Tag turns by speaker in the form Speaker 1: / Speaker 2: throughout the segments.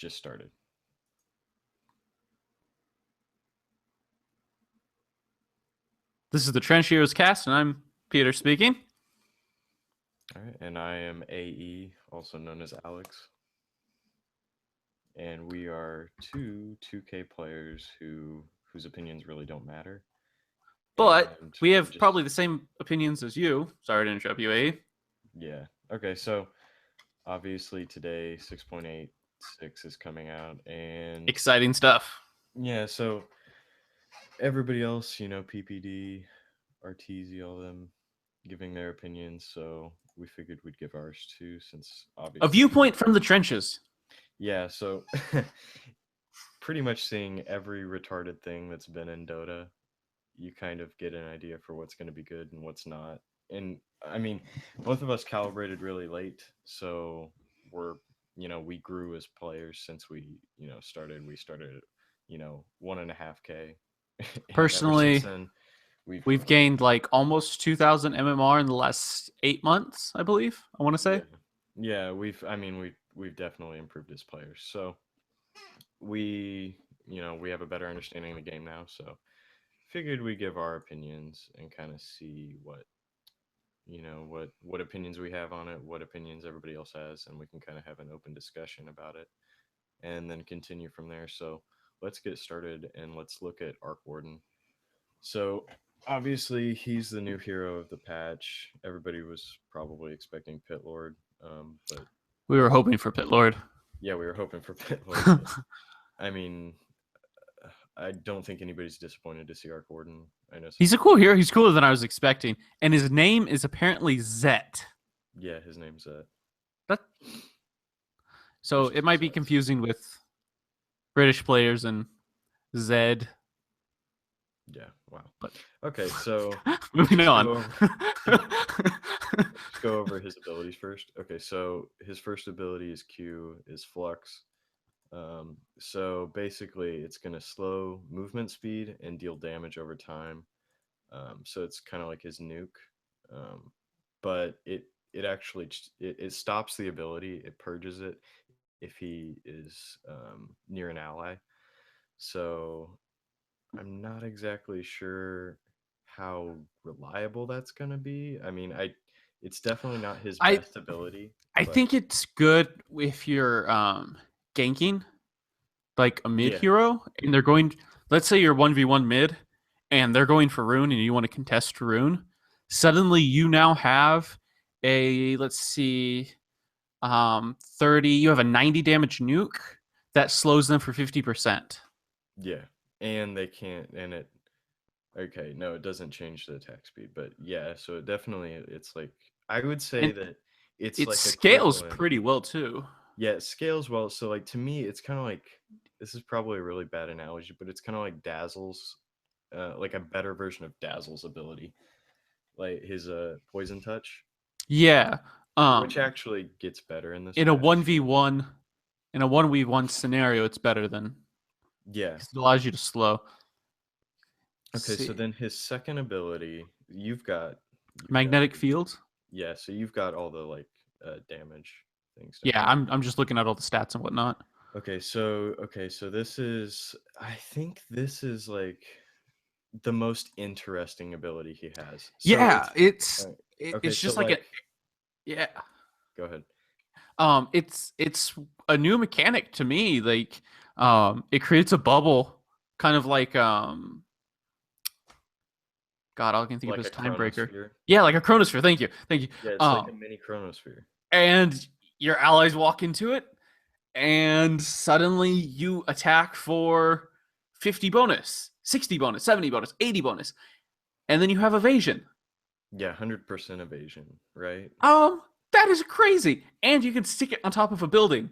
Speaker 1: just started.
Speaker 2: This is the Trench Heroes cast, and I'm Peter speaking.
Speaker 1: All right, and I am AE, also known as Alex. And we are two 2K players whose opinions really don't matter.
Speaker 2: But
Speaker 1: And
Speaker 2: we
Speaker 1: we're
Speaker 2: have
Speaker 1: just
Speaker 2: probably the same opinions as you. Sorry to interrupt you, AE.
Speaker 1: yeah. Okay, so obviously today 6.86 is coming out, and
Speaker 2: Exciting stuff.
Speaker 1: yeah, so everybody else, PPD, Arteezy, all of them giving their opinions, so we figured we'd give ours too, since
Speaker 2: A
Speaker 1: obviously
Speaker 2: viewpoint from the trenches.
Speaker 1: yeah, so pretty much seeing every retarded thing that's been in Dota, you kind of get an idea for what's going to be good and what's not. And I mean, both of us calibrated really late, so we're, we grew as players since we, started. We started, 1.5K, and ever since
Speaker 2: Personally,
Speaker 1: then, we've
Speaker 2: we've
Speaker 1: grown.
Speaker 2: gained like almost 2,000 MMR in the last 8 months, I believe. I want to
Speaker 1: Yeah,
Speaker 2: say.
Speaker 1: yeah, we've definitely improved as players. So we have a better understanding of the game now. So figured we give our opinions and kind of see what opinions we have on it, what opinions everybody else has, and we can kind of have an open discussion about it and then continue from there. So let's get started and let's look at Arc Warden. So obviously he's the new hero of the patch. Everybody was probably expecting Pit Lord, but
Speaker 2: We were hoping for Pit Lord.
Speaker 1: yeah, we were hoping for Pit Lord. But, I mean, I don't think anybody's disappointed to see Arc Warden. I know
Speaker 2: He's a cool hero. He's cooler than I was expecting. And his name is apparently Zet.
Speaker 1: Yeah, his name's
Speaker 2: That... So it might be confusing with British players and Zed.
Speaker 1: Yeah, wow.
Speaker 2: But
Speaker 1: okay, so
Speaker 2: moving on.
Speaker 1: Let's go over his abilities first. Okay, so his first ability is Q, is Flux. So basically, it's going to slow movement speed and deal damage over time. So it's kind of like his nuke, but it actually it stops the ability. It purges it if he is near an ally. So I'm not exactly sure how reliable that's going to be. I mean, it's definitely not his best ability.
Speaker 2: I think it's good if you're ganking like a mid hero and they're going, let's say you're 1v1 mid and they're going for rune and you want to contest rune. Suddenly you now have a, let's see, 30, you have a 90 damage nuke that slows them for 50%.
Speaker 1: Yeah. And they can't, and it, okay, no, it doesn't change the attack speed, but yeah, so it definitely, it's like, I would say that it's
Speaker 2: it
Speaker 1: like
Speaker 2: scales
Speaker 1: equivalent.
Speaker 2: pretty well too.
Speaker 1: Yeah, it scales well. So like to me, it's kind of like, this is probably a really bad analogy, but it's kind of like Dazzle's, like a better version of Dazzle's ability, like his poison touch.
Speaker 2: Yeah.
Speaker 1: Which actually gets better in this
Speaker 2: in a
Speaker 1: patch.
Speaker 2: 1v1 in a 1v1 scenario, it's better than,
Speaker 1: yeah,
Speaker 2: it allows you to slow.
Speaker 1: Okay, so then his second ability, you've got
Speaker 2: magnetic field.
Speaker 1: Yeah, so you've got all the like damage things.
Speaker 2: Yeah, I'm just looking at all the stats and whatnot.
Speaker 1: Okay, so this is, I think this is like the most interesting ability he has. So
Speaker 2: yeah, it's just like, yeah.
Speaker 1: Go ahead.
Speaker 2: It's a new mechanic to me. Like, it creates a bubble, kind of like God, all I can think of is Timebreaker. Yeah, like a chronosphere. Thank you.
Speaker 1: Yeah, it's like a mini chronosphere.
Speaker 2: And your allies walk into it, and suddenly you attack for 50 bonus, 60 bonus, 70 bonus, 80 bonus, and then you have evasion.
Speaker 1: Yeah, 100% evasion, right?
Speaker 2: That is crazy. And you can stick it on top of a building.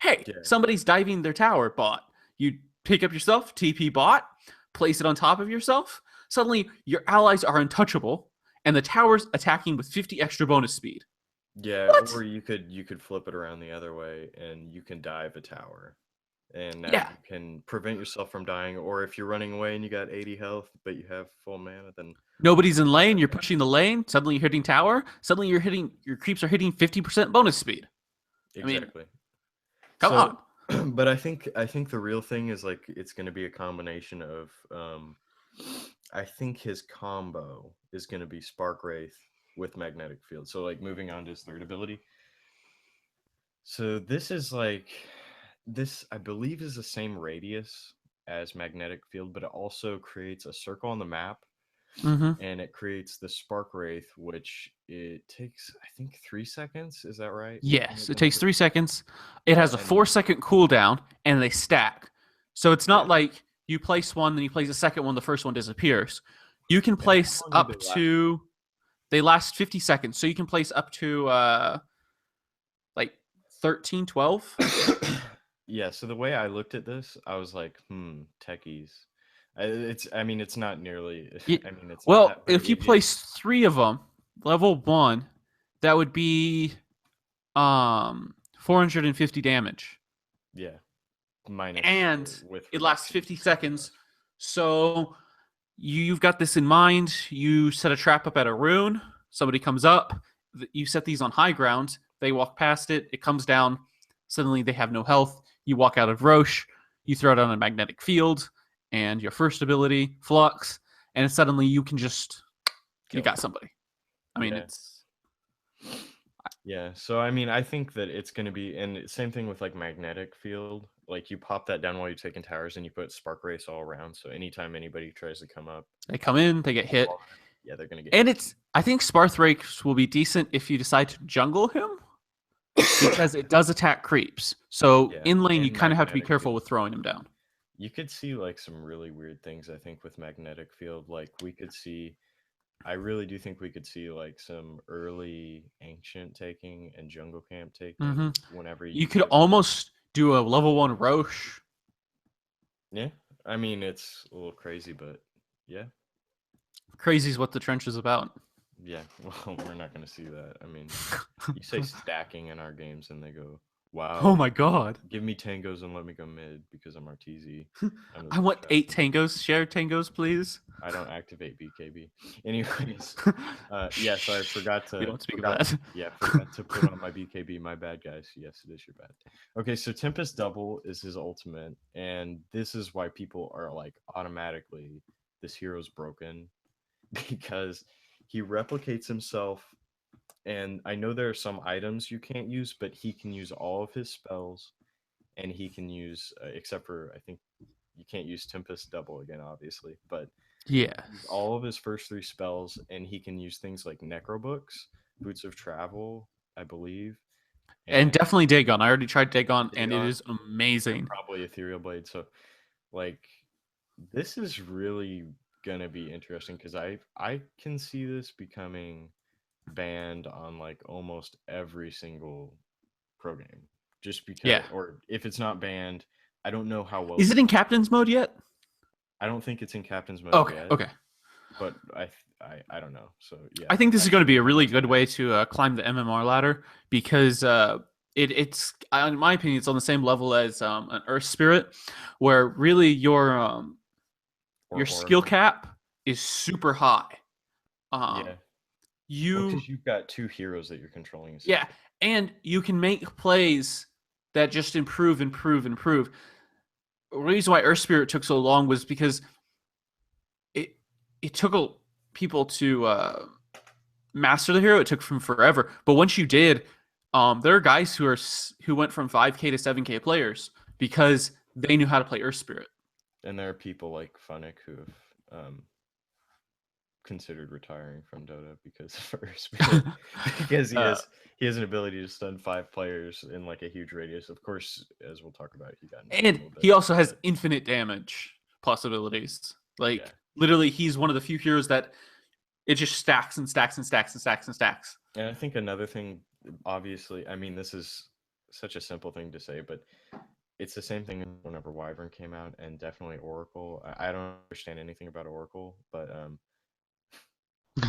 Speaker 2: Hey, somebody's diving their tower, bot. You pick up yourself, TP bot, place it on top of yourself. Suddenly, your allies are untouchable, and the tower's attacking with 50 extra bonus speed.
Speaker 1: Yeah, or you could flip it around the other way, and you can dive a tower, and now you can prevent yourself from dying. Or if you're running away and you got 80 health, but you have full mana, then
Speaker 2: nobody's in lane. You're pushing the lane. Suddenly, you're hitting tower. Suddenly, your creeps are hitting 50% bonus speed.
Speaker 1: Exactly.
Speaker 2: I mean, come on.
Speaker 1: But I think the real thing is like it's going to be a combination of I think his combo is going to be Spark Wraith with Magnetic Field. So like moving on to his third ability. So this is like this I believe is the same radius as Magnetic Field, but it also creates a circle on the map
Speaker 2: Mm-hmm.
Speaker 1: and it creates the Spark Wraith, which it takes I think 3 seconds. Is that right?
Speaker 2: Yes, it takes 3 seconds. It
Speaker 1: Yeah,
Speaker 2: has a
Speaker 1: and
Speaker 2: 4 second cooldown, and they stack. So it's not
Speaker 1: yeah,
Speaker 2: like you place one, then you place the second one, the first one disappears. You can
Speaker 1: and how
Speaker 2: place
Speaker 1: long do
Speaker 2: up
Speaker 1: they last?
Speaker 2: to, they last 50 seconds. So you can place up to like 13, 12.
Speaker 1: Yeah, so the way I looked at this, I was like, techies. I mean, it's not nearly,
Speaker 2: Yeah.
Speaker 1: I mean, it's not
Speaker 2: Well,
Speaker 1: that
Speaker 2: if
Speaker 1: very
Speaker 2: you
Speaker 1: easy.
Speaker 2: place 3 of them, level 1, that would be 450 damage.
Speaker 1: Yeah, minus
Speaker 2: And
Speaker 1: with
Speaker 2: it lasts
Speaker 1: reductions
Speaker 2: 50
Speaker 1: and stuff like
Speaker 2: seconds. So you've got this in mind. You set a trap up at a rune. Somebody comes up. You set these on high ground. They walk past it. It comes down. Suddenly they have no health. You walk out of Roche. You throw it on a magnetic field, and your first ability, Flux, and suddenly you can just you
Speaker 1: kill
Speaker 2: got
Speaker 1: 'em.
Speaker 2: somebody. I mean,
Speaker 1: Yeah,
Speaker 2: it's
Speaker 1: yeah. So I mean, I think that it's gonna be, and same thing with like magnetic field. Like you pop that down while you're taking towers, and you put Spark Race all around. So anytime anybody tries to come up,
Speaker 2: they come in, they get hit,
Speaker 1: yeah, they're gonna get
Speaker 2: and
Speaker 1: hit.
Speaker 2: it's. I think Sparthrakes will be decent if you decide to jungle him because it does attack creeps. So
Speaker 1: Yeah,
Speaker 2: in lane, you
Speaker 1: and
Speaker 2: kind of have to be
Speaker 1: magnetic
Speaker 2: careful
Speaker 1: field.
Speaker 2: with throwing him down.
Speaker 1: You could see like some really weird things, I think, with magnetic field. Like we could see, I really do think we could see like some early ancient taking and jungle camp
Speaker 2: Hmm.
Speaker 1: taking whenever
Speaker 2: You
Speaker 1: you
Speaker 2: could
Speaker 1: give.
Speaker 2: almost do a level 1 Roche.
Speaker 1: Yeah, I mean it's a little crazy, but yeah,
Speaker 2: Crazy is what the trench is about.
Speaker 1: yeah. Well, we're not gonna see that. I mean, you say stacking in our games, and they go,
Speaker 2: Oh
Speaker 1: "Wow,
Speaker 2: my god.
Speaker 1: give me tangos and let me go mid because I'm RTZ." I'm a
Speaker 2: I
Speaker 1: rich
Speaker 2: want 8
Speaker 1: bastard.
Speaker 2: tangos. Shared tangos, please.
Speaker 1: I don't activate BKB. Anyways, yeah. So I forgot
Speaker 2: We
Speaker 1: to
Speaker 2: don't speak of
Speaker 1: forgot
Speaker 2: that.
Speaker 1: yeah forgot to put on my BKB. My bad, guys. Yes, it is your bad. Okay, so Tempest Double is his ultimate, and this is why people are like automatically this hero's broken because he replicates himself. And I know there are some items you can't use, but he can use all of his spells, and he can use except for I think you can't use Tempest Double again, obviously, but use
Speaker 2: Yes.
Speaker 1: all of his first three spells, and he can use things like Necrobooks, Boots of Travel, I believe,
Speaker 2: And
Speaker 1: and
Speaker 2: definitely Dagon. I already tried Dagon and it
Speaker 1: Dagon,
Speaker 2: is
Speaker 1: and
Speaker 2: amazing.
Speaker 1: probably Ethereal Blade. So, like, this is really gonna be interesting because I can see this becoming banned on like almost every single pro game, just because,
Speaker 2: Yeah.
Speaker 1: or if it's not banned, I don't know how well
Speaker 2: Is it
Speaker 1: people.
Speaker 2: in captain's mode yet?
Speaker 1: I don't think it's in captain's mode
Speaker 2: Okay.
Speaker 1: yet,
Speaker 2: Okay.
Speaker 1: but I don't know. So yeah,
Speaker 2: I think this
Speaker 1: I
Speaker 2: is going to
Speaker 1: think
Speaker 2: be a
Speaker 1: it's
Speaker 2: really
Speaker 1: almost
Speaker 2: good
Speaker 1: banned.
Speaker 2: way to climb the MMR ladder because it's, in my opinion, it's on the same level as an Earth Spirit, where really your
Speaker 1: Or
Speaker 2: skill
Speaker 1: Oracle.
Speaker 2: cap is super high. Um,
Speaker 1: Yeah. Well,
Speaker 2: you
Speaker 1: because you've got two heroes that you're controlling
Speaker 2: Yeah,
Speaker 1: essentially.
Speaker 2: and you can make plays that just improve, improve, improve. The reason why Earth Spirit took so long was because it it took people to master the hero. It took them forever, but once you did, there are guys who went from 5K to 7K players because they knew how to play Earth Spirit.
Speaker 1: And there are people like Funnick who have considered retiring from Dota because of Earth Spirit, because
Speaker 2: uh,
Speaker 1: he has an ability to stun 5 players in like a huge radius. Of course, as we'll talk about, he got nerfed a
Speaker 2: and
Speaker 1: little bit.
Speaker 2: he also has
Speaker 1: But
Speaker 2: infinite damage possibilities.
Speaker 1: yeah,
Speaker 2: Like literally, he's one of the few heroes that it just stacks and stacks and stacks and stacks and stacks.
Speaker 1: and I think another thing, obviously, I mean, this is such a simple thing to say, but it's the same thing whenever Wyvern came out, and definitely Oracle. I don't understand anything about Oracle, but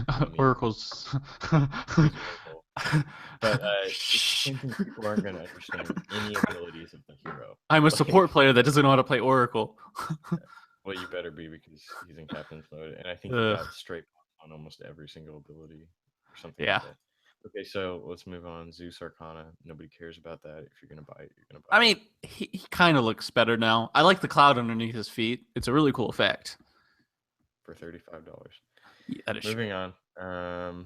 Speaker 1: I mean,
Speaker 2: Oracles.
Speaker 1: use Oracle. But it's the same thing. People aren't going to understand any abilities of the hero.
Speaker 2: I'm a
Speaker 1: Like,
Speaker 2: support player that doesn't know how to play Oracle.
Speaker 1: well, you better be because he's in captain's mode, and I think he
Speaker 2: Ugh.
Speaker 1: got straight on almost every single ability or something like
Speaker 2: Yeah.
Speaker 1: that. Okay, so let's move on. Zeus Arcana. Nobody cares about that. If you're gonna buy it, you're gonna
Speaker 2: I
Speaker 1: buy it
Speaker 2: mean, he kind of looks better now. I like the cloud underneath his feet. It's a really cool effect.
Speaker 1: for $35.
Speaker 2: Yeah, that is
Speaker 1: Moving on.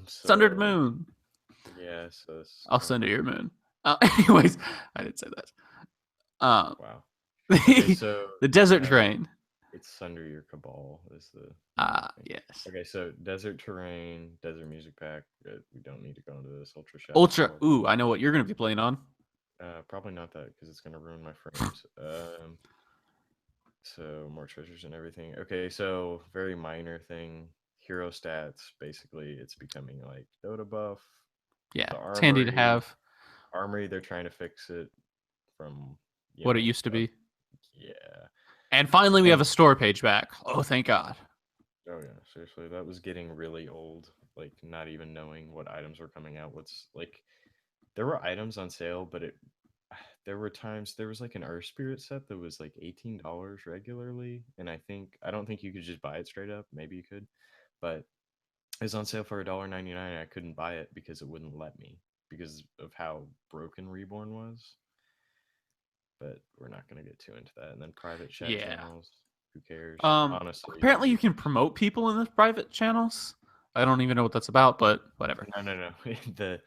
Speaker 2: It's under the
Speaker 1: So
Speaker 2: moon.
Speaker 1: yeah, so this is
Speaker 2: I'll
Speaker 1: kind
Speaker 2: send
Speaker 1: of
Speaker 2: her your moon. Anyways, I didn't say that.
Speaker 1: wow. Okay,
Speaker 2: The,
Speaker 1: so
Speaker 2: the desert
Speaker 1: uh,
Speaker 2: terrain.
Speaker 1: it's Sunder Your Cabal is the thing.
Speaker 2: Yes.
Speaker 1: Okay, so desert terrain, desert music pack. We don't need to go into this ultra shadow.
Speaker 2: Ultra.
Speaker 1: Forest.
Speaker 2: Ooh, I know what you're gonna be playing on.
Speaker 1: Probably not that because it's gonna ruin my frames. So more treasures and everything. Okay, so very minor thing. Hero stats. Basically, it's becoming like Dota buff.
Speaker 2: Yeah,
Speaker 1: The
Speaker 2: it's handy to
Speaker 1: armory.
Speaker 2: have.
Speaker 1: Armory. They're trying to fix it from
Speaker 2: What it used to be.
Speaker 1: yeah.
Speaker 2: And finally, we have
Speaker 1: And
Speaker 2: a store page back. Oh, thank God.
Speaker 1: oh yeah, seriously, that was getting really old. Like not even knowing what items were coming out. What's like there were items on sale, but it there were times there was like an Earth Spirit set that was like $18 regularly, and I don't think you could just buy it straight up. Maybe you could, but it was on sale for $1.99. I couldn't buy it because it wouldn't let me because of how broken Reborn was. But we're not gonna get too into that. And then private chat
Speaker 2: Yeah.
Speaker 1: channels. Who cares?
Speaker 2: Um,
Speaker 1: Honestly,
Speaker 2: apparently you can promote people in the private channels. I don't even know what that's about, but whatever.
Speaker 1: no.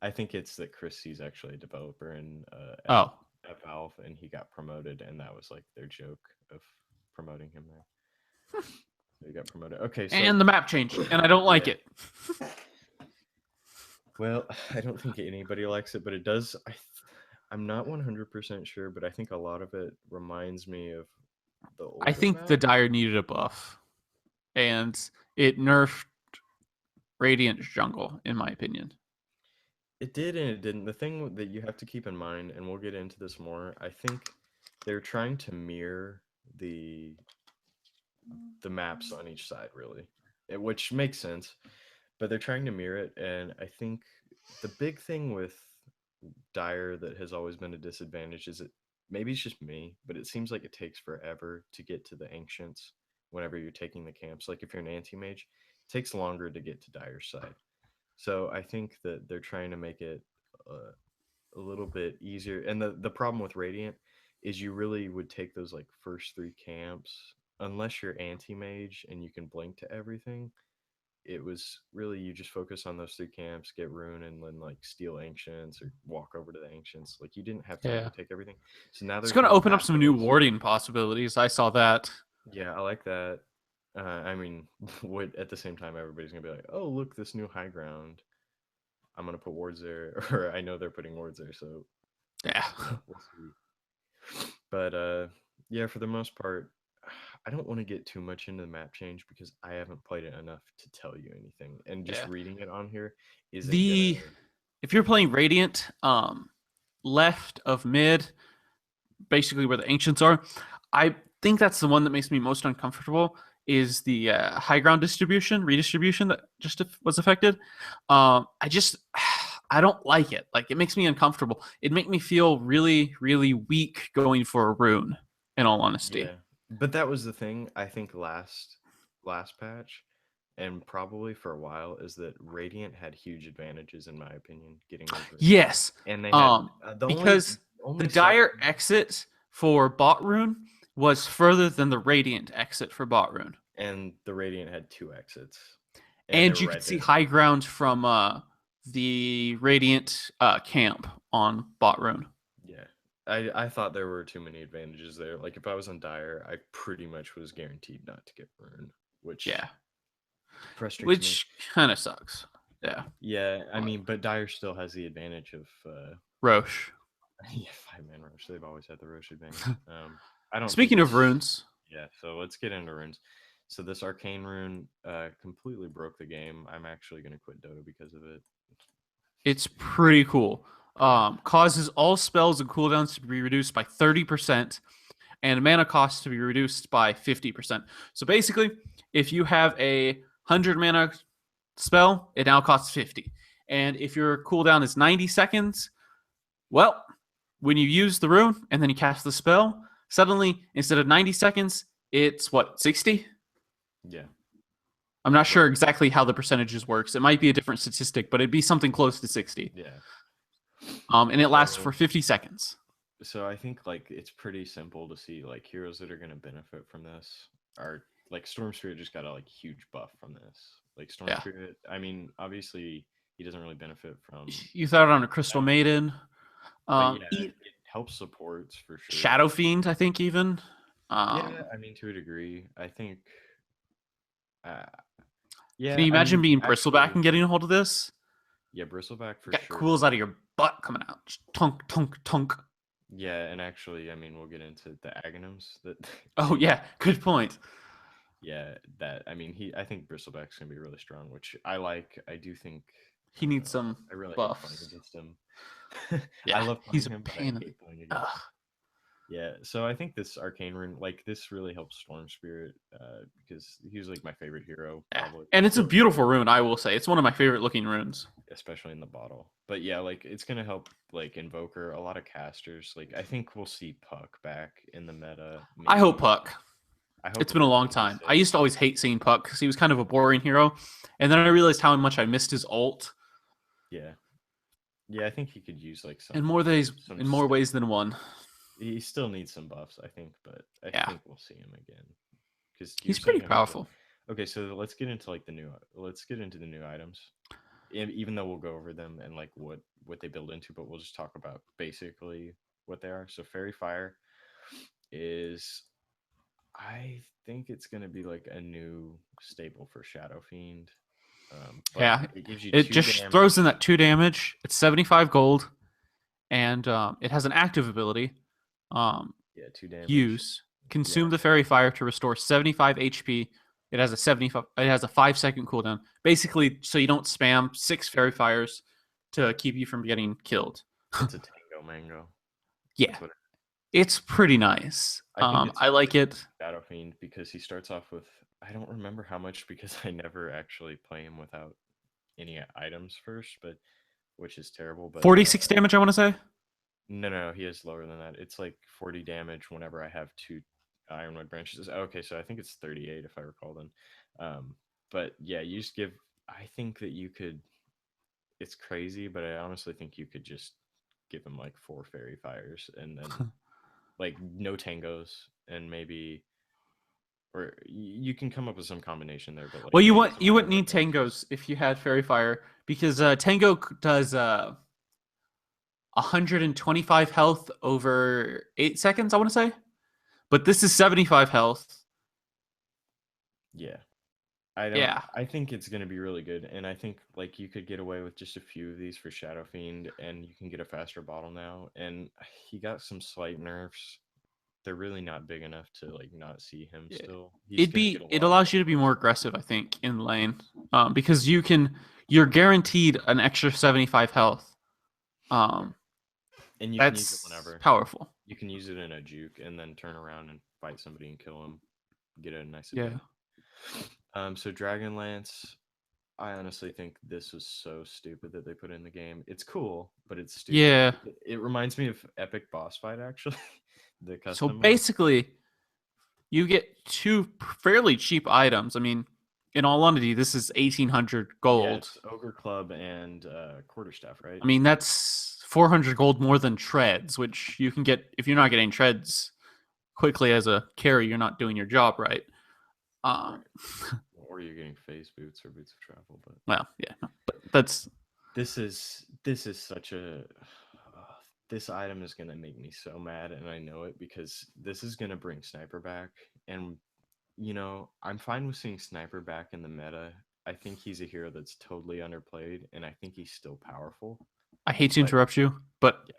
Speaker 1: I think it's that Chris C's actually a developer in
Speaker 2: Oh,
Speaker 1: at Valve, and he got promoted, and that was like their joke of promoting him there. So he got promoted. Okay, so
Speaker 2: and the map changed, and I don't like
Speaker 1: yeah.
Speaker 2: it.
Speaker 1: Well, I don't think anybody likes it, but it does. I'm not 100% sure, but I think a lot of it reminds me of the
Speaker 2: I
Speaker 1: older
Speaker 2: think the
Speaker 1: map.
Speaker 2: Dire needed a buff, and it nerfed Radiant Jungle, in my opinion.
Speaker 1: It did and it didn't. The thing that you have to keep in mind, and we'll get into this more, I think they're trying to mirror the maps on each side, really, which makes sense. But they're trying to mirror it, and I think the big thing with Dire that has always been a disadvantage is it maybe it's just me, but it seems like it takes forever to get to the ancients whenever you're taking the camps. Like if you're an anti-mage, it takes longer to get to Dire's side. So I think that they're trying to make it a little bit easier. And the problem with Radiant is you really would take those like first three camps unless you're anti-mage and you can blink to everything. It was really you just focus on those three camps, get rune, and then like steal ancients or walk over to the ancients. Like you didn't have time
Speaker 2: Yeah.
Speaker 1: to take everything. So now
Speaker 2: It's
Speaker 1: there's
Speaker 2: going to
Speaker 1: more
Speaker 2: open up some new
Speaker 1: pathways.
Speaker 2: warding possibilities. I saw that.
Speaker 1: Yeah, I like that. I mean, what at the same time everybody's gonna be like, oh look, this new high ground. I'm gonna put wards there, or I know they're putting wards there, so
Speaker 2: Yeah.
Speaker 1: we'll see. But yeah, for the most part, I don't want to get too much into the map change because I haven't played it enough to tell you anything. And just
Speaker 2: Yeah.
Speaker 1: reading it on here isn't gonna.
Speaker 2: The if you're playing Radiant, left of mid, basically where the ancients are, I think that's the one that makes me most uncomfortable. Is the high ground redistribution that just was affected? I just I don't like it. Like it makes me uncomfortable. It makes me feel really, really weak going for a rune. In all honesty,
Speaker 1: Yeah, but that was the thing. I think last patch, and probably for a while, is that Radiant had huge advantages in my opinion getting those runes.
Speaker 2: yes.
Speaker 1: And they had
Speaker 2: Because the Dire exit for bot rune was further than the Radiant exit for bot rune.
Speaker 1: And the Radiant had two exits.
Speaker 2: And you could see high ground from the Radiant camp on bot rune.
Speaker 1: Yeah. I thought there were too many advantages there. Like if I was on Dire, I pretty much was guaranteed not to get Rune, which frustrates me.
Speaker 2: Which kind of sucks. Yeah.
Speaker 1: Yeah, I mean, but Dire still has the advantage of
Speaker 2: Roche.
Speaker 1: yeah, 5-man Roche. They've always had the Roche advantage. I don't.
Speaker 2: Speaking of runes.
Speaker 1: Yeah, so let's get into runes. So this arcane rune completely broke the game. I'm actually going to quit Dota because of it.
Speaker 2: It's pretty cool. Causes all spells and cooldowns to be reduced by 30%, and mana cost to be reduced by 50%. So basically, if you have a 100 mana spell, it now costs 50. And if your cooldown is 90 seconds, well, when you use the rune and then you cast the spell, suddenly instead of 90 seconds, it's what, 60?
Speaker 1: Yeah.
Speaker 2: I'm not sure exactly how the percentages works. It might be a different statistic, but it'd be something close to 60.
Speaker 1: Yeah.
Speaker 2: And it lasts
Speaker 1: So-
Speaker 2: for 50 seconds.
Speaker 1: So I think like it's pretty simple to see like heroes that are going to benefit from this are like Storm Spirit just got a like huge buff from this. Like Storm
Speaker 2: Yeah.
Speaker 1: Spirit, I mean, obviously he doesn't really benefit from,
Speaker 2: You thought on a Crystal Maiden.
Speaker 1: but yeah,
Speaker 2: E-
Speaker 1: it helps supports for sure.
Speaker 2: Shadow Fiend, I think even.
Speaker 1: Yeah, I mean to a degree. I think uh yeah,
Speaker 2: Can you
Speaker 1: I
Speaker 2: imagine
Speaker 1: mean
Speaker 2: being Bristleback
Speaker 1: actually
Speaker 2: and getting a hold of this?
Speaker 1: yeah, Bristleback for
Speaker 2: Got
Speaker 1: sure.
Speaker 2: cools out of your butt coming out. Just tunk, tunk, tunk.
Speaker 1: Yeah, and actually, I mean, we'll get into the Aghanims that
Speaker 2: Oh, yeah. Good point.
Speaker 1: yeah, that I mean I think Bristleback's gonna be really strong, which I like. I do think I
Speaker 2: He
Speaker 1: don't
Speaker 2: needs
Speaker 1: know,
Speaker 2: some
Speaker 1: I really hate playing
Speaker 2: buffs.
Speaker 1: against him. I
Speaker 2: Yeah,
Speaker 1: love
Speaker 2: he's
Speaker 1: playing
Speaker 2: a
Speaker 1: him, but I
Speaker 2: pain.
Speaker 1: hate playing against him. Yeah, so I think this Arcane Rune, like this really helps Storm Spirit, because he was like my favorite hero,
Speaker 2: Yeah.
Speaker 1: probably.
Speaker 2: And it's a
Speaker 1: Still,
Speaker 2: beautiful rune, I will say. It's one of my favorite looking runes.
Speaker 1: especially in the bottle. But yeah, like it's gonna help like Invoker, a lot of casters. Like I think we'll see Puck back in the meta.
Speaker 2: I hope
Speaker 1: maybe.
Speaker 2: Puck.
Speaker 1: I hope
Speaker 2: It's been a long time. I used to always hate seeing Puck because he was kind of a boring hero. And then I realized how much I missed his ult
Speaker 1: Yeah, yeah, I think he could use like
Speaker 2: in
Speaker 1: some
Speaker 2: in more
Speaker 1: step.
Speaker 2: ways than one.
Speaker 1: He still needs some buffs, I think, but I
Speaker 2: Yeah.
Speaker 1: think we'll see him again. Because
Speaker 2: He's pretty powerful.
Speaker 1: Okay, so let's get into like the new. Let's get into the new items. Even though we'll go over them and like what they build into, but we'll just talk about basically what they are. So Fairy Fire is, I think it's gonna be like a new staple for Shadow Fiend. But
Speaker 2: Yeah.
Speaker 1: it gives you
Speaker 2: It
Speaker 1: two
Speaker 2: just
Speaker 1: damage.
Speaker 2: throws in that 2 damage. It's 75 gold. And it has an active ability.
Speaker 1: Yeah, 2 damage.
Speaker 2: Use. Consume
Speaker 1: Yeah.
Speaker 2: the fairy fire to restore 75 HP. It has a 75. It has a 5-second cooldown. Basically, so you don't spam 6 fairy fires to keep you from getting killed.
Speaker 1: It's a Tango Mango.
Speaker 2: Yeah,
Speaker 1: That's what
Speaker 2: it's pretty nice.
Speaker 1: I think it's
Speaker 2: I like it.
Speaker 1: Shadow Fiend because he starts off with, I don't remember how much because I never actually play him without any items first, but which is terrible. But
Speaker 2: 46 damage, I want to say.
Speaker 1: no, he is lower than that. It's like 40 damage whenever I have 2 Ironwood branches. Okay, so I think it's 38 if I recall then. But yeah, you just give. I think that you could. It's crazy, but I honestly think you could just give him like 4 fairy fires and then like no tangos and maybe, or you can come up with some combination there. But like,
Speaker 2: Well,
Speaker 1: maybe some
Speaker 2: you wouldn't
Speaker 1: Ironwood
Speaker 2: need
Speaker 1: branches.
Speaker 2: tangos if you had fairy fire because tango does 125 health over 8 seconds. I want to say, but this is 75 health.
Speaker 1: Yeah. I don't.
Speaker 2: Yeah.
Speaker 1: I think it's going to be really good, and I think like you could get away with just a few of these for Shadow Fiend, and you can get a faster bottle now. And he got some slight nerfs. They're really not big enough to like not see him
Speaker 2: Yeah.
Speaker 1: still. He's gonna get a
Speaker 2: It
Speaker 1: lot of
Speaker 2: allows you to be more aggressive, I think, in lane, because you're guaranteed an extra 75 health.
Speaker 1: and you can use it
Speaker 2: That's
Speaker 1: whenever.
Speaker 2: powerful.
Speaker 1: You can use it in a juke and then turn around and fight somebody and kill him. Get a nice
Speaker 2: Yeah.
Speaker 1: advantage. So Dragonlance, I honestly think this was so stupid that they put in the game. It's cool, but it's stupid.
Speaker 2: Yeah.
Speaker 1: It reminds me of Epic Boss Fight actually. The
Speaker 2: So
Speaker 1: custom mode.
Speaker 2: basically, you get 2 fairly cheap items. I mean, in all honesty, this is 1,800
Speaker 1: Yeah,
Speaker 2: gold.
Speaker 1: it's Ogre Club and Quarterstaff, right?
Speaker 2: I mean, that's 400 gold more than treads, which you can get if you're not getting treads quickly as a carry. You're not doing your job right.
Speaker 1: Right. Or you're getting phase boots or boots of travel, but
Speaker 2: Well, yeah, no, but that's
Speaker 1: this is such a this item is gonna make me so mad, and I know it because this is gonna bring Sniper back, and you know I'm fine with seeing Sniper back in the meta. I think he's a hero that's totally underplayed, and I think he's still powerful.
Speaker 2: I hate to
Speaker 1: But
Speaker 2: interrupt you, but
Speaker 1: yeah,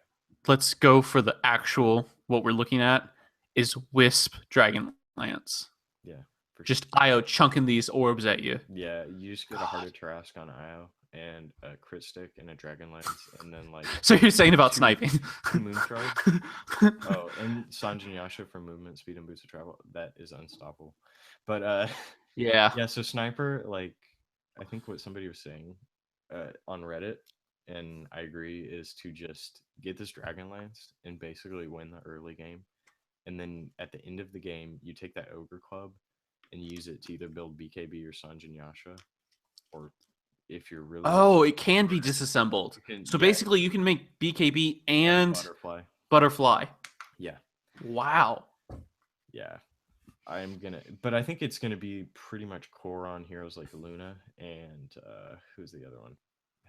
Speaker 2: let's go for the actual what we're looking at is Wisp Dragonlance.
Speaker 1: yeah, for
Speaker 2: Just
Speaker 1: sure.
Speaker 2: IO chunking these orbs at you.
Speaker 1: Yeah, you just get a Heart of Tarrasque on IO and a crit stick and a Dragonlance, and then like
Speaker 2: So you're saying about
Speaker 1: two-
Speaker 2: sniping?
Speaker 1: 2 Moonstrike. Oh, and Sanjin Yasha for movement, speed, and boots of travel. That is unstoppable. But
Speaker 2: Yeah.
Speaker 1: yeah. So Sniper, like, I think what somebody was saying on Reddit, and I agree, is to just get this Dragonlance and basically win the early game, and then at the end of the game, you take that Ogre Club and use it to either build BKB or Sanjin Yasha, or if you're really
Speaker 2: Oh, it can be disassembled. So
Speaker 1: yeah,
Speaker 2: basically, you can make BKB and
Speaker 1: Butterfly.
Speaker 2: Butterfly.
Speaker 1: Yeah,
Speaker 2: Wow.
Speaker 1: yeah. But I think it's gonna be pretty much core on heroes like Luna and who's the other one?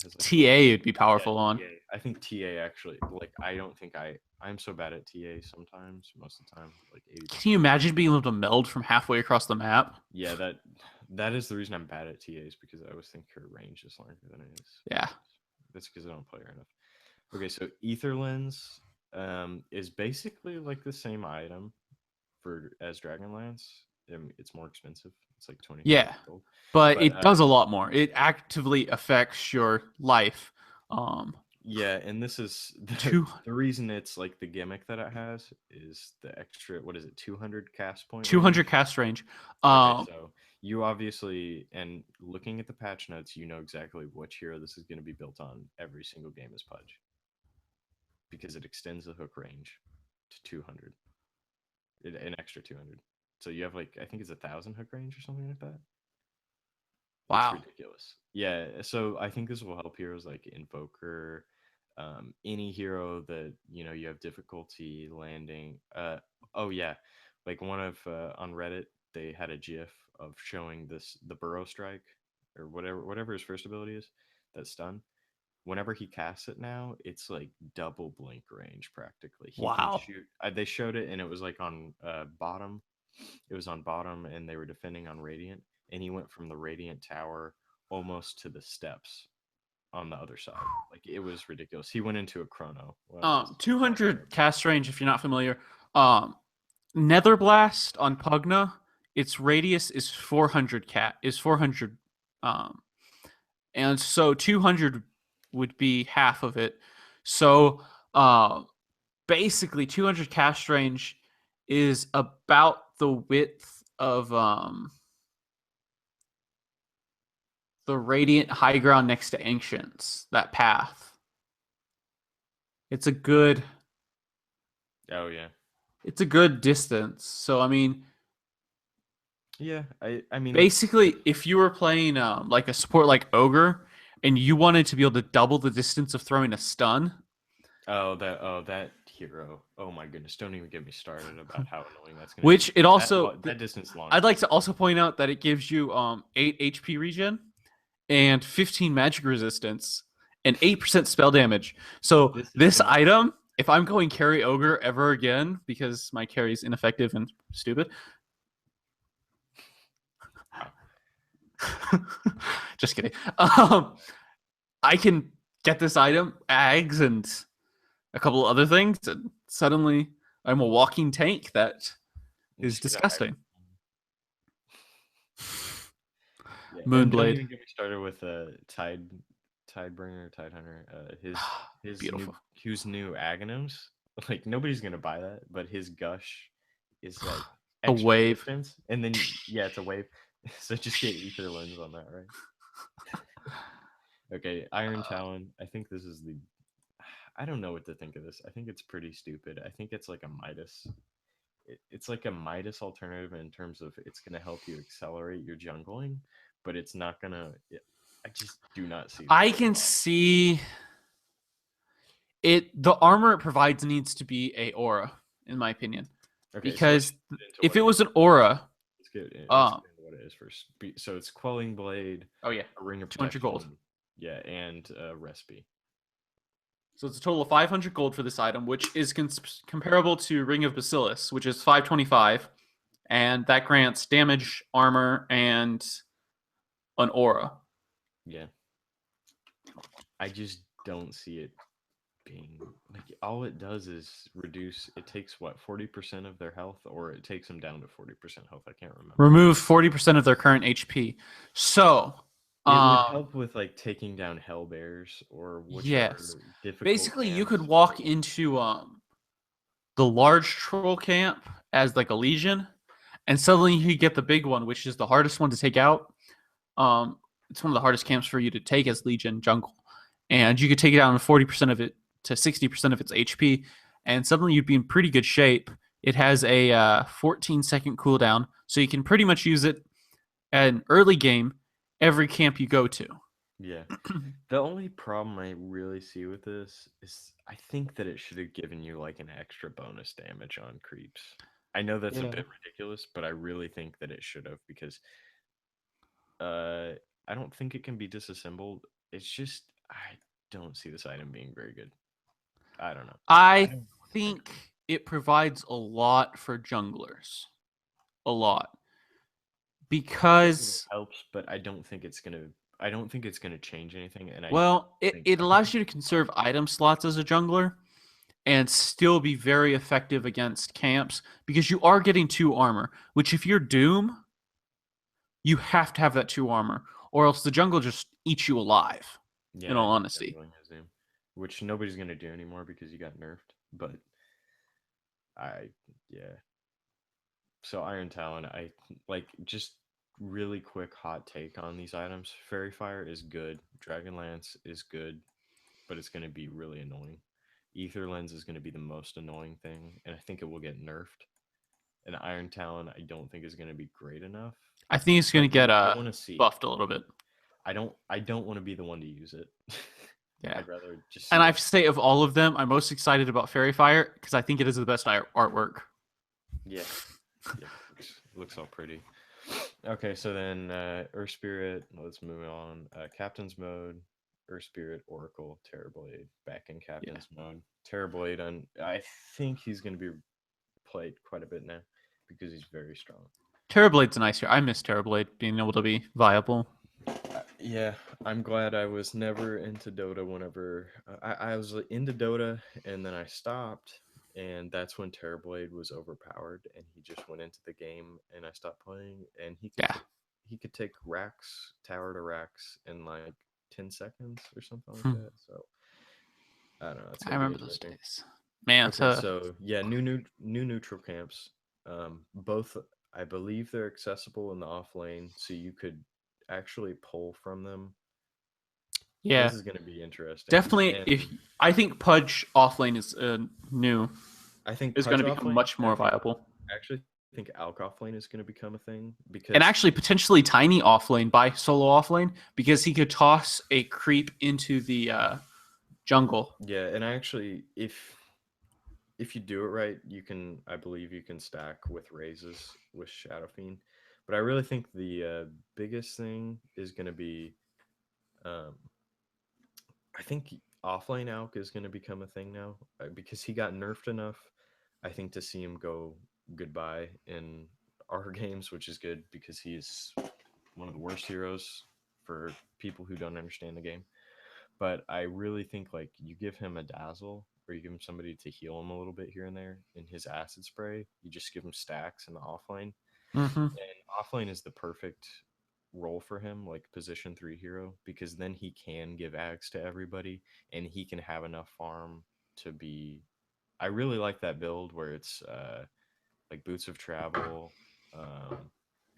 Speaker 1: Has like
Speaker 2: TA would be powerful on.
Speaker 1: TA. I think TA actually, like, I don't think I'm so bad at TA sometimes, most of the time, like 80%.
Speaker 2: Can you imagine being able to meld from halfway across the map?
Speaker 1: Yeah, that is the reason I'm bad at TAs, because I always think her range is longer than it is.
Speaker 2: Yeah.
Speaker 1: That's because I don't play her enough. Okay, so Ether Lens is basically like the same item as Dragonlance. It's more expensive. It's like 20.
Speaker 2: Yeah.
Speaker 1: Gold.
Speaker 2: But it does a lot more. It actively affects your life.
Speaker 1: Yeah, and this is the reason it's like the gimmick that it has is the extra, what is it, 200 cast point?
Speaker 2: 200 cast range.
Speaker 1: Okay, so you obviously, and looking at the patch notes, you know exactly which hero this is going to be built on every single game as Pudge, because it extends the hook range to 200, an extra 200. So you have like, I think it's 1,000 hook range or something like that.
Speaker 2: Wow.
Speaker 1: It's ridiculous. Yeah, so I think this will help heroes like Invoker, any hero that you have difficulty landing. Oh yeah, like one of on Reddit they had a GIF of showing the Burrow Strike or whatever his first ability is, that stun. Whenever he casts it now, it's like double blink range practically. He can shoot. They showed it, and it was like on bottom. It was on bottom, and they were defending on Radiant, and he went from the Radiant Tower almost to the steps on the other side. Like, it was ridiculous. He went into a chrono.
Speaker 2: 200 cast range, if you're not familiar. Nether Blast on Pugna, its radius is 400 and so 200 would be half of it. So basically 200 cast range is about the width of the Radiant High Ground next to Ancients, that path. It's a good...
Speaker 1: Oh, yeah.
Speaker 2: It's a good distance. So, I mean...
Speaker 1: Yeah, I mean...
Speaker 2: Basically, if you were playing like a support like Ogre, and you wanted to be able to double the distance of throwing a stun...
Speaker 1: that hero. Oh my goodness, don't even get me started about how annoying that's going to be.
Speaker 2: Which it also...
Speaker 1: That distance long.
Speaker 2: I'd like to also point out that it gives you 8 HP regen, and 15 magic resistance, and 8% spell damage. So this item, if I'm going carry Ogre ever again, because my carry is ineffective and stupid. Just kidding. I can get this item, Ags, and a couple other things, and suddenly I'm a walking tank that is disgusting.
Speaker 1: Yeah,
Speaker 2: Moonblade.
Speaker 1: Don't even get me started with Tidebringer, Tidehunter. His
Speaker 2: beautiful.
Speaker 1: His new Aghanims. Like, nobody's gonna buy that, but his gush is like
Speaker 2: a wave,
Speaker 1: distance, and then it's a wave. So just get Ether Lens on that, right? Okay, Iron Talon. I think this is I don't know what to think of this. I think it's pretty stupid. I think it's like a Midas. It's like a Midas alternative in terms of it's going to help you accelerate your jungling, but it's not going to... I just do not see...
Speaker 2: I can see it. The armor it provides needs to be a aura, in my opinion. Okay, because if it was an aura...
Speaker 1: Let's get into what it is first. So it's Quelling Blade.
Speaker 2: Oh, yeah.
Speaker 1: A Ring of
Speaker 2: 200 gold.
Speaker 1: Yeah, and Respi.
Speaker 2: So it's a total of 500 gold for this item, which is comparable to Ring of Basilius, which is 525, and that grants damage, armor, and an aura.
Speaker 1: Yeah. I just don't see it being... Like, all it does is reduce... It takes, 40% of their health? Or it takes them down to 40% health? I can't remember.
Speaker 2: Remove 40% of their current HP. So...
Speaker 1: It would help with like taking down Hellbears or
Speaker 2: yes. Basically, you could walk into the large troll camp as like a legion, and suddenly you get the big one, which is the hardest one to take out. It's one of the hardest camps for you to take as Legion jungle, and you could take it down 40% of it to 60% of its HP, and suddenly you'd be in pretty good shape It has a 14-second cooldown, so you can pretty much use it at an early game every camp you go to.
Speaker 1: Yeah. The only problem I really see with this is I think that it should have given you like an extra bonus damage on creeps. I know that's a
Speaker 2: Yeah.
Speaker 1: bit ridiculous, but I really think that it should have because I don't think it can be disassembled. It's just I don't see this item being very good. I don't know. I
Speaker 2: I
Speaker 1: don't know what to think of
Speaker 2: think
Speaker 1: it.
Speaker 2: it provides a lot for junglers. A lot.
Speaker 1: I think that it
Speaker 2: Because,
Speaker 1: helps, but I don't think it's gonna change anything, and I
Speaker 2: well,
Speaker 1: think
Speaker 2: it
Speaker 1: other
Speaker 2: allows you to
Speaker 1: people are.
Speaker 2: conserve item slots as a jungler and still be very effective against camps because you are getting 2 armor, which if you're Doom, you have to have that 2 armor, or else the jungle just eats you alive, in
Speaker 1: Yeah,
Speaker 2: all honesty.
Speaker 1: definitely has him. Which nobody's gonna do anymore because you got nerfed. But I yeah. So Iron Talon, I like just really quick hot take on these items. Fairy Fire is good. Dragon Lance is good, but it's gonna be really annoying. Ether Lens is gonna be the most annoying thing, and I think it will get nerfed. And Iron Talon, I don't think is gonna be great enough.
Speaker 2: I think it's going
Speaker 1: But
Speaker 2: to get
Speaker 1: I want to see it.
Speaker 2: buffed a little bit.
Speaker 1: I don't want to be the one to use it.
Speaker 2: Yeah.
Speaker 1: I'd rather just
Speaker 2: And
Speaker 1: see
Speaker 2: I
Speaker 1: it.
Speaker 2: have to say, of all of them, I'm most excited about Fairy Fire because I think it is the best artwork.
Speaker 1: Yeah. Yeah. Looks all pretty. Okay, so then Earth Spirit, let's move on. Captain's mode, Earth Spirit, Oracle, Terrorblade, back in
Speaker 2: Yeah.
Speaker 1: Captain's mode. Terrorblade, I think he's going to be played quite a bit now because he's very strong.
Speaker 2: Terrorblade's nice here. I miss Terrorblade being able to be viable.
Speaker 1: Yeah, I'm glad I was never into Dota whenever I was into Dota and then I stopped and that's when Terrorblade was overpowered and he just went into the game and I stopped playing and
Speaker 2: Yeah.
Speaker 1: he could take racks, tower to racks in like 10 seconds or something like
Speaker 2: Hmm.
Speaker 1: that. So I don't know, that's
Speaker 2: I
Speaker 1: gonna be
Speaker 2: remember those
Speaker 1: interesting.
Speaker 2: days. Man,
Speaker 1: Okay, so yeah, new neutral camps. Both I believe they're accessible in the off lane, so you could actually pull from them.
Speaker 2: yeah,
Speaker 1: This is going to be interesting.
Speaker 2: definitely. If
Speaker 1: And
Speaker 2: I think Pudge offlane is new,
Speaker 1: I think
Speaker 2: is going
Speaker 1: Pudge
Speaker 2: to become
Speaker 1: offlane,
Speaker 2: much
Speaker 1: and
Speaker 2: more viable,
Speaker 1: I actually think Alk offlane is going to become a thing
Speaker 2: and
Speaker 1: because
Speaker 2: actually potentially Tiny offlane by solo offlane because he could toss a creep into the jungle.
Speaker 1: yeah, and I actually if you do it right, you can I believe you can stack with raises with Shadow Fiend. But I really think the biggest thing is going to be um, I think offlane Alk is going to become a thing now because he got nerfed enough. I think to see him go goodbye in our games, which is good because he's one of the worst heroes for people who don't understand the game. But I really think like you give him a dazzle or you give him somebody to heal him a little bit here and there in his acid spray. You just give him stacks in the offlane,
Speaker 2: Mm-hmm.
Speaker 1: and offlane is the perfect role for him, like position 3 hero, because then he can give ags to everybody and he can have enough farm to be. I really like that build where it's like Boots of Travel,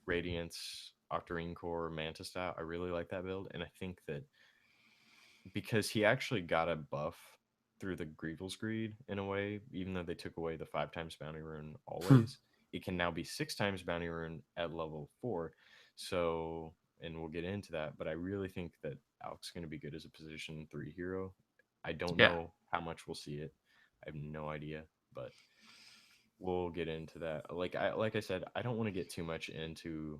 Speaker 1: Radiance, Octarine Core, Manta Style. I really like that build, and I think that because he actually got a buff through the Grievel's Greed in a way, even though they took away the 5 times bounty rune always, it can now be 6 times bounty rune at level 4. So, and we'll get into that, but I really think that Alk's going to be good as a position 3 hero. I don't
Speaker 2: Yeah,
Speaker 1: know how much we'll see it. I have no idea, but we'll get into that. Like I said, I don't want to get too much into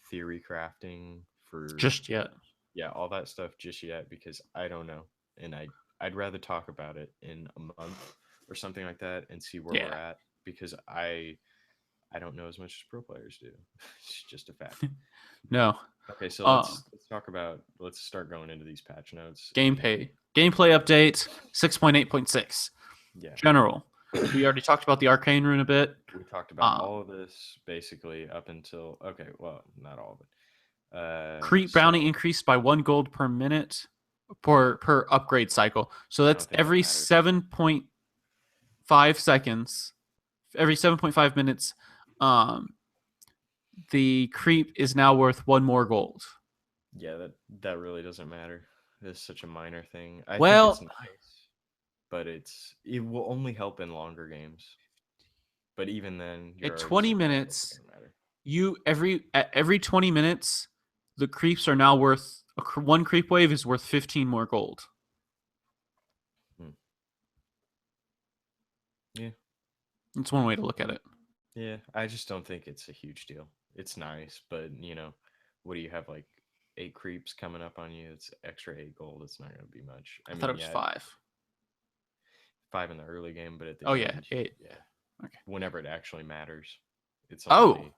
Speaker 1: theory crafting for
Speaker 2: just yet.
Speaker 1: yeah, all that stuff just yet because I don't know. And I'd rather talk about it in a month or something like that and see where we're
Speaker 2: Yeah.
Speaker 1: at because I don't know as much as pro players do. It's just a fact.
Speaker 2: No.
Speaker 1: Okay, so
Speaker 2: Um,
Speaker 1: let's start going into these patch notes and
Speaker 2: gameplay update 6.8.6
Speaker 1: yeah.
Speaker 2: general. We already talked about the arcane rune a bit.
Speaker 1: We talked about
Speaker 2: Um,
Speaker 1: all of this basically up until okay, well, not all of it.
Speaker 2: creep
Speaker 1: So
Speaker 2: bounty increased by 1 gold per minute per upgrade cycle. So
Speaker 1: I
Speaker 2: that's
Speaker 1: don't think that
Speaker 2: every
Speaker 1: matters.
Speaker 2: 7.5 seconds, every 7.5 minutes. Um, the creep is now worth 1 more gold.
Speaker 1: Yeah, that really doesn't matter. It's such a minor thing. I think it's
Speaker 2: Well,
Speaker 1: nice, but it will only help in longer games. But even then, you're
Speaker 2: At
Speaker 1: already
Speaker 2: 20
Speaker 1: so close, it's
Speaker 2: minutes,
Speaker 1: gonna matter.
Speaker 2: every 20 minutes, the creeps are now worth one creep wave is worth 15 more gold.
Speaker 1: Hmm. Yeah.
Speaker 2: It's one way to look at it.
Speaker 1: Yeah, I just don't think it's a huge deal. It's nice, but what do you have, like 8 creeps coming up on you? It's extra 8 gold. It's not gonna be much. I
Speaker 2: I thought
Speaker 1: mean,
Speaker 2: it was
Speaker 1: yeah,
Speaker 2: 5.
Speaker 1: 5 in the early game, but at the
Speaker 2: Oh yeah,
Speaker 1: end,
Speaker 2: 8.
Speaker 1: yeah,
Speaker 2: Okay.
Speaker 1: whenever it actually matters, it's
Speaker 2: Oh,
Speaker 1: only.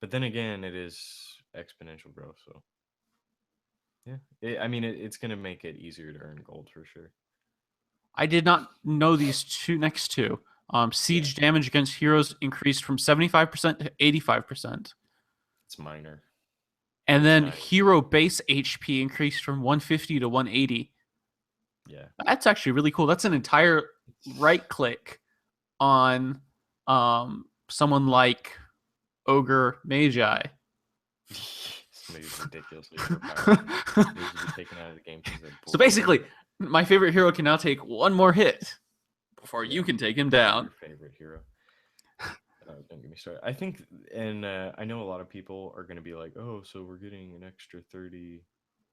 Speaker 1: But then again, it is exponential growth, so yeah. I mean, it's gonna make it easier to earn gold for sure.
Speaker 2: I did not know these two next two. Siege damage against heroes increased from 75% to 85%.
Speaker 1: It's minor.
Speaker 2: And
Speaker 1: It's
Speaker 2: then
Speaker 1: nice.
Speaker 2: hero base HP increased from 150 to 180.
Speaker 1: Yeah.
Speaker 2: That's actually really cool. That's an entire right click on someone like Ogre Magi.
Speaker 1: Somebody's ridiculously overpowered. Needs to be taken out of the game because they're
Speaker 2: So
Speaker 1: broken.
Speaker 2: basically, my favorite hero can now take one more hit before you can take him down.
Speaker 1: Your favorite hero. Don't get me started. I think, and I know a lot of people are going to be like, "Oh, so we're getting an extra 30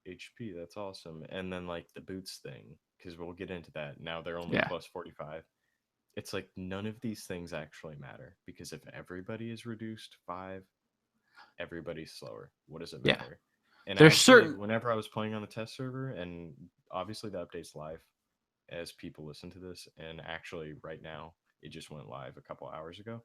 Speaker 1: HP. That's awesome." And then like the boots thing, because we'll get into that. Now they're only plus 45. It's like none of these things actually matter because if everybody is reduced 5, everybody's slower. What does it matter? And
Speaker 2: there's
Speaker 1: actually,
Speaker 2: certain.
Speaker 1: whenever I was playing on the test server, and obviously the update's live as people listen to this, and actually right now it just went live a couple hours ago.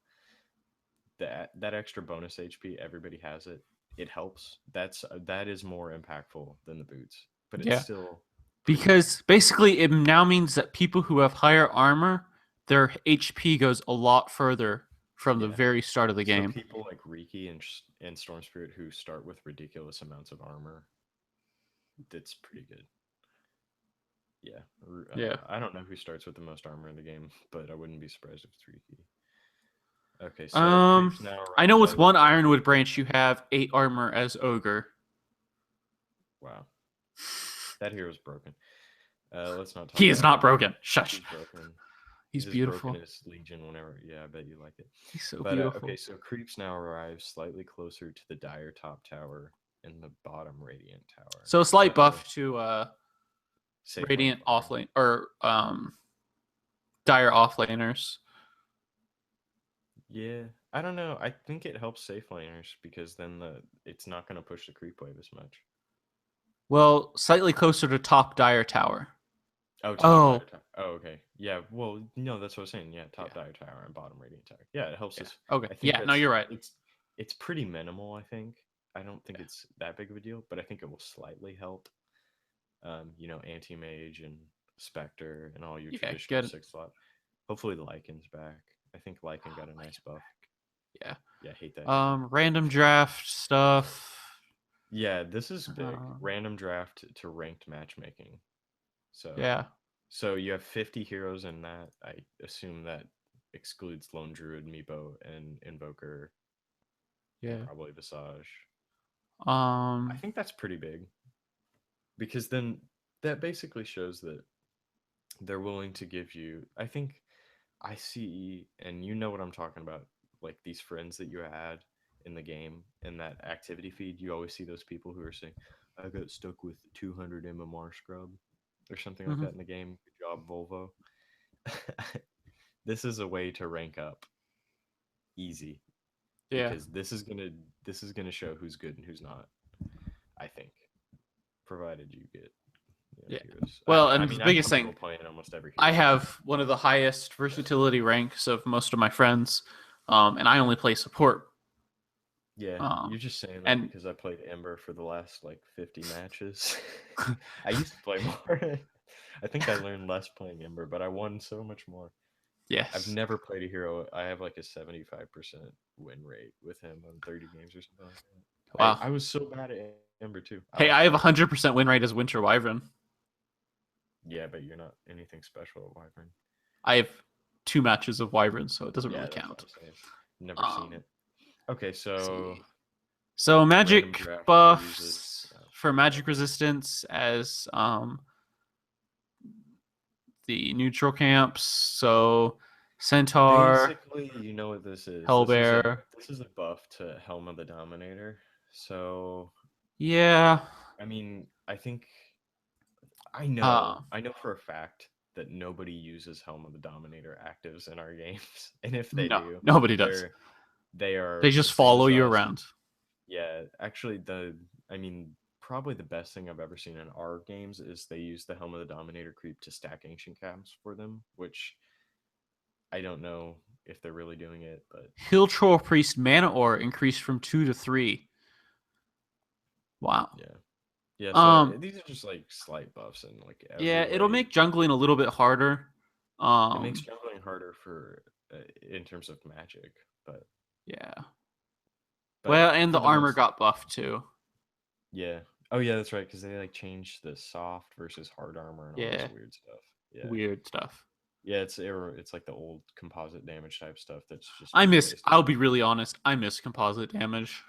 Speaker 1: That extra bonus HP, everybody has it. It helps. That is more impactful than the boots, but it's still
Speaker 2: because basically it now means that people who have higher armor, their HP goes a lot further from the very start of the game.
Speaker 1: So people like Riki and Storm Spirit who start with ridiculous amounts of armor, that's pretty good. Yeah. I don't know who starts with the most armor in the game, but I wouldn't be surprised if it's Riki. Okay, so
Speaker 2: I know with one Ironwood branch you have 8 armor as Ogre.
Speaker 1: Wow. That hero's broken. Let's not talk
Speaker 2: He is not broken. Shush.
Speaker 1: He's broken.
Speaker 2: He's beautiful.
Speaker 1: Broken as Legion whenever. Yeah, I bet you like it.
Speaker 2: He's so beautiful.
Speaker 1: Okay, so creeps now arrive slightly closer to the Dire top tower and the bottom Radiant tower.
Speaker 2: So a slight buff to Radiant offlane or Dire offlaners.
Speaker 1: Yeah, I don't know. I think it helps safe laners because then it's not going to push the creep wave as much.
Speaker 2: Well, slightly closer to top Dire tower.
Speaker 1: Dire tower. Oh, okay. Yeah. Well, no, that's what I was saying. Yeah, top Dire tower and bottom Radiant tower. Yeah, it helps us.
Speaker 2: Okay. Yeah. No, you're right.
Speaker 1: It's pretty minimal. I think. I don't think it's that big of a deal, but I think it will slightly help. Anti-mage and Spectre and all your traditional 6-slot. Hopefully the Lycan's back. I think Lycan got a nice buff.
Speaker 2: Yeah.
Speaker 1: Yeah, I hate that.
Speaker 2: Random draft stuff.
Speaker 1: Yeah, this is big. Random draft to ranked matchmaking. So
Speaker 2: yeah.
Speaker 1: So you have 50 heroes in that. I assume that excludes Lone Druid, Meepo, and Invoker. Yeah. And probably Visage. I think that's pretty big. Because then that basically shows that they're willing to give you, I think I see, and you know what I'm talking about, like these friends that you add in the game in that activity feed, you always see those people who are saying, I got stuck with 200 MMR scrub or something like that in the game. Good job, Volvo. This is a way to rank up easy. Yeah. Because this is gonna show who's good and who's not, I think. Provided you get heroes.
Speaker 2: Well, and the biggest thing,
Speaker 1: playing almost every
Speaker 2: I have one of the highest versatility ranks of most of my friends, and I only play support.
Speaker 1: Yeah, you're just saying that because I played Ember for the last 50 matches. I used to play more. I think I learned less playing Ember, but I won so much more.
Speaker 2: Yes.
Speaker 1: I've never played a hero. I have a 75% win rate with him on 30 games or something like that. Wow. I was so bad at Ember too.
Speaker 2: Hey, I have 100% win rate as Winter Wyvern.
Speaker 1: Yeah, but you're not anything special at Wyvern.
Speaker 2: I have 2 matches of Wyvern, so it doesn't really count.
Speaker 1: Never seen it. Okay, so
Speaker 2: magic buffs for magic resistance as the neutral camps. So Centaur,
Speaker 1: Basically, you know what this is.
Speaker 2: Hellbear.
Speaker 1: This is a buff to Helm of the Dominator. So,
Speaker 2: Yeah.
Speaker 1: I mean, I think
Speaker 2: Uh,
Speaker 1: I know for a fact that nobody uses Helm of the Dominator actives in our games, and if they
Speaker 2: no,
Speaker 1: do,
Speaker 2: nobody does.
Speaker 1: they're they
Speaker 2: They
Speaker 1: are the
Speaker 2: just
Speaker 1: same
Speaker 2: follow
Speaker 1: as
Speaker 2: you
Speaker 1: us.
Speaker 2: around.
Speaker 1: Yeah, actually, I mean, probably the best thing I've ever seen in our games is they use the Helm of the Dominator creep to stack ancient caps for them, which I don't know if they're really doing it, but
Speaker 2: Hill Troll Priest Mana Ore increased from 2 to 3. Wow.
Speaker 1: yeah. Yeah, so
Speaker 2: Um,
Speaker 1: these are just like slight buffs in like
Speaker 2: yeah,
Speaker 1: every
Speaker 2: it'll
Speaker 1: way.
Speaker 2: make jungling a little bit harder.
Speaker 1: It makes
Speaker 2: Um,
Speaker 1: jungling harder for in terms of magic, but
Speaker 2: yeah.
Speaker 1: but
Speaker 2: Well, and
Speaker 1: for
Speaker 2: the
Speaker 1: the
Speaker 2: armor
Speaker 1: most,
Speaker 2: got buffed too.
Speaker 1: yeah. Oh yeah, that's right, because they like changed the soft versus hard armor and all this
Speaker 2: Yeah,
Speaker 1: weird stuff. Yeah,
Speaker 2: weird stuff.
Speaker 1: yeah, it's like the old composite damage type stuff that's just
Speaker 2: I
Speaker 1: now
Speaker 2: miss.
Speaker 1: based on
Speaker 2: I'll be
Speaker 1: armor.
Speaker 2: really honest. I miss composite damage.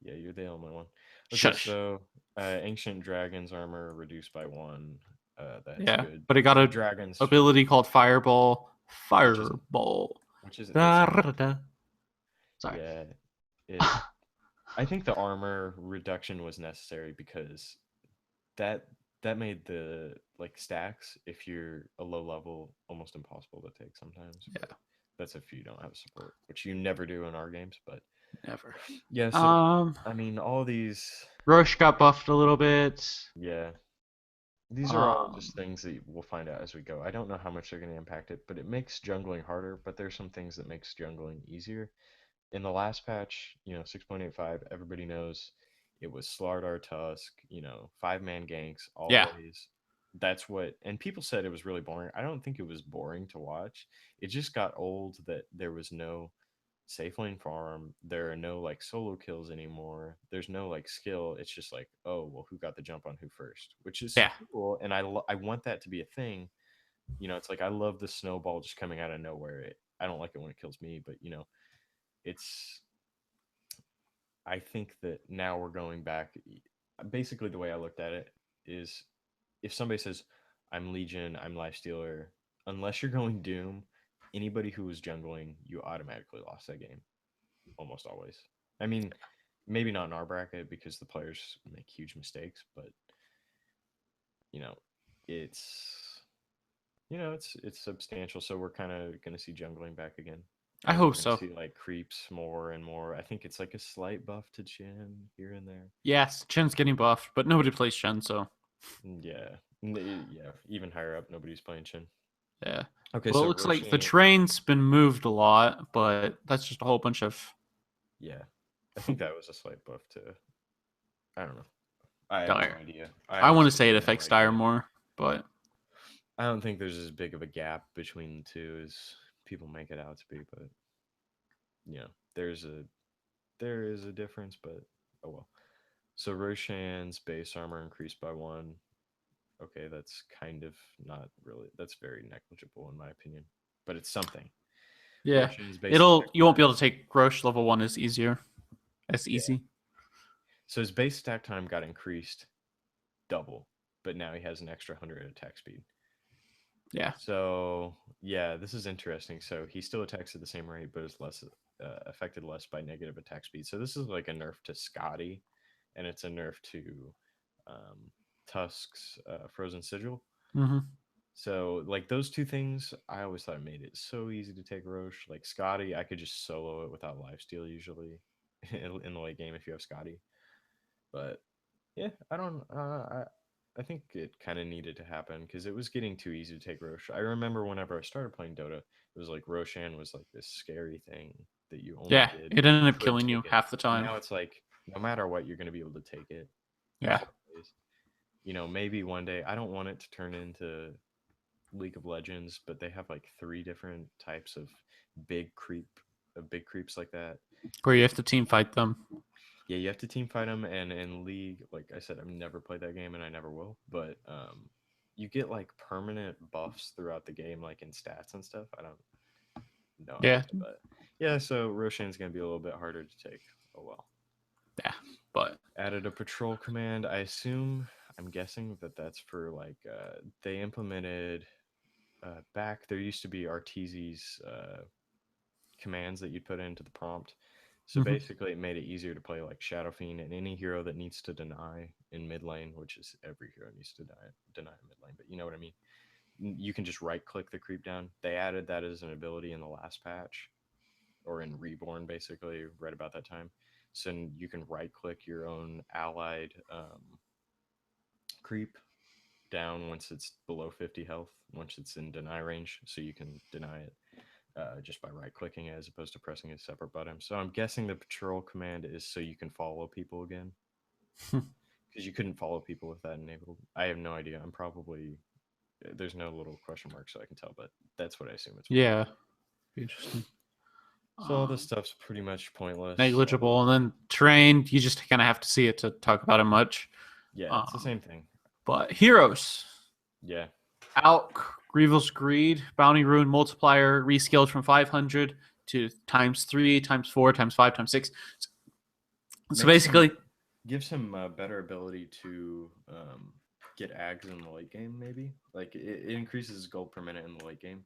Speaker 1: Yeah, you're the only one. Okay,
Speaker 2: Shush.
Speaker 1: so ancient dragons armor reduced by one. That's
Speaker 2: Yeah,
Speaker 1: good.
Speaker 2: but it got a
Speaker 1: Dragons,
Speaker 2: ability called Fireball.
Speaker 1: which isn't
Speaker 2: Fireball.
Speaker 1: which isn't that's
Speaker 2: Da,
Speaker 1: not
Speaker 2: da,
Speaker 1: bad.
Speaker 2: da, da. Sorry.
Speaker 1: Yeah, it. I think the armor reduction was necessary because that that made the like stacks if you're a low level almost impossible to take sometimes. But
Speaker 2: Yeah,
Speaker 1: that's if you don't have support, which you never do in our games. But
Speaker 2: never.
Speaker 1: yeah, so
Speaker 2: Um,
Speaker 1: I mean, all these,
Speaker 2: Roche got buffed a little bit.
Speaker 1: yeah, these are all
Speaker 2: Um,
Speaker 1: just things that we'll find out as we go. I don't know how much they're going to impact it, but it makes jungling harder. But there's some things that makes jungling easier. In the last patch, 6.85, everybody knows it was Slardar Tusk, 5-man ganks
Speaker 2: yeah,
Speaker 1: always. That's what, and people said it was really boring. I don't think it was boring to watch. It just got old that there was no safe lane farm. There are no like solo kills anymore. There's no like skill. It's just like, oh, well, who got the jump on who first, which is
Speaker 2: yeah.
Speaker 1: cool. And I want that to be a thing. It's like I love the snowball just coming out of nowhere. I don't like it when it kills me, but it's I think that now we're going back. Basically, the way I looked at it is if somebody says, I'm Legion, I'm Lifestealer, unless you're going Doom, anybody who was jungling, you automatically lost that game. Almost always. I mean, maybe not in our bracket because the players make huge mistakes, but, you know, it's. It's substantial, so we're kind of going to see jungling back again.
Speaker 2: I
Speaker 1: And we're
Speaker 2: hope
Speaker 1: going to
Speaker 2: so.
Speaker 1: see like creeps more and more. I think it's like a slight buff to Jhin here and there.
Speaker 2: Yes, Chen's getting buffed, but nobody plays Chen, so
Speaker 1: Yeah. Yeah. Even higher up, nobody's playing Chin.
Speaker 2: yeah.
Speaker 1: Okay,
Speaker 2: Well, it
Speaker 1: so
Speaker 2: looks like the
Speaker 1: Roshan,
Speaker 2: train's been moved a lot, but that's just a whole bunch of.
Speaker 1: yeah. I think that was a slight buff to. I don't know. I have no
Speaker 2: Dire.
Speaker 1: idea. I
Speaker 2: I want to say
Speaker 1: absolutely
Speaker 2: it
Speaker 1: have no
Speaker 2: affects Dire
Speaker 1: idea.
Speaker 2: more, but
Speaker 1: I don't think there's as big of a gap between the two as people make it out to be, but there's there is a difference, but oh well. So Roshan's base armor increased by one. Okay, that's kind of not really. That's very negligible in my opinion, but it's something.
Speaker 2: yeah,
Speaker 1: Roshan's base
Speaker 2: it'll
Speaker 1: attack
Speaker 2: you won't be
Speaker 1: time.
Speaker 2: able to take Roche level 1 as easier, as
Speaker 1: Yeah.
Speaker 2: easy.
Speaker 1: So his base attack time got increased double, but now he has an extra 100 attack speed.
Speaker 2: Yeah,
Speaker 1: So yeah, this is interesting. So he still attacks at the same rate, but is less affected less by negative attack speed. So this is like a nerf to Scotty, and it's a nerf to um, Tusk's Frozen Sigil.
Speaker 2: hmm
Speaker 1: So like those two things, I always thought made it so easy to take Roche. Like Scotty, I could just solo it without lifesteal usually in the late game if you have Scotty. But yeah, I don't. I think it kind of needed to happen because it was getting too easy to take Roche. I remember whenever I started playing Dota, it was like Roshan was like this scary thing that you only
Speaker 2: yeah,
Speaker 1: did
Speaker 2: it
Speaker 1: if you
Speaker 2: ended up
Speaker 1: could
Speaker 2: killing you
Speaker 1: take it.
Speaker 2: half the time.
Speaker 1: Now it's like no matter what, you're gonna be able to take it.
Speaker 2: Yeah,
Speaker 1: Most always. Maybe one day. I don't want it to turn into League of Legends, but they have like three different types of big creep, big creeps like that.
Speaker 2: where you have to team fight them.
Speaker 1: Yeah, you have to team fight them, and in League, like I said, I've never played that game, and I never will. But you get like permanent buffs throughout the game, like in stats and stuff. I don't no
Speaker 2: Yeah,
Speaker 1: idea, but yeah. So Roshan's gonna be a little bit harder to take. Oh well.
Speaker 2: yeah, but
Speaker 1: Added a patrol command. I assume. I'm guessing that that's for like they implemented back, there used to be Arteezy's commands that you'd put into the prompt. So
Speaker 2: Mhm.
Speaker 1: basically, it made it easier to play like Shadow Fiend and any hero that needs to deny in mid lane, which is every hero needs to deny in mid lane, but you know what I mean. You can just right click the creep down. They added that as an ability in the last patch, or in Reborn, basically, right about that time. So you can right click your own allied creep down once it's below 50 health, once it's in deny range, so you can deny it just by right clicking as opposed to pressing a separate button. So I'm guessing the patrol command is so you can follow people again, because you couldn't follow people with that enabled. I have no idea. I'm probably there's no little question mark so I can tell, but that's what I assume it's for.
Speaker 2: Yeah, interesting.
Speaker 1: So all this stuff's pretty much pointless.
Speaker 2: Negligible, and then trained. You just kind of have to see it to talk about it much.
Speaker 1: Yeah, it's the
Speaker 2: Um,
Speaker 1: same thing.
Speaker 2: but heroes,
Speaker 1: Yeah,
Speaker 2: Alk, Grievous Greed, Bounty Rune Multiplier, rescaled from 500 to ×3, ×4, ×5, ×6. So
Speaker 1: makes him
Speaker 2: basically,
Speaker 1: gives him a better ability to get ags in the late game. Maybe like it increases his gold per minute in the late game,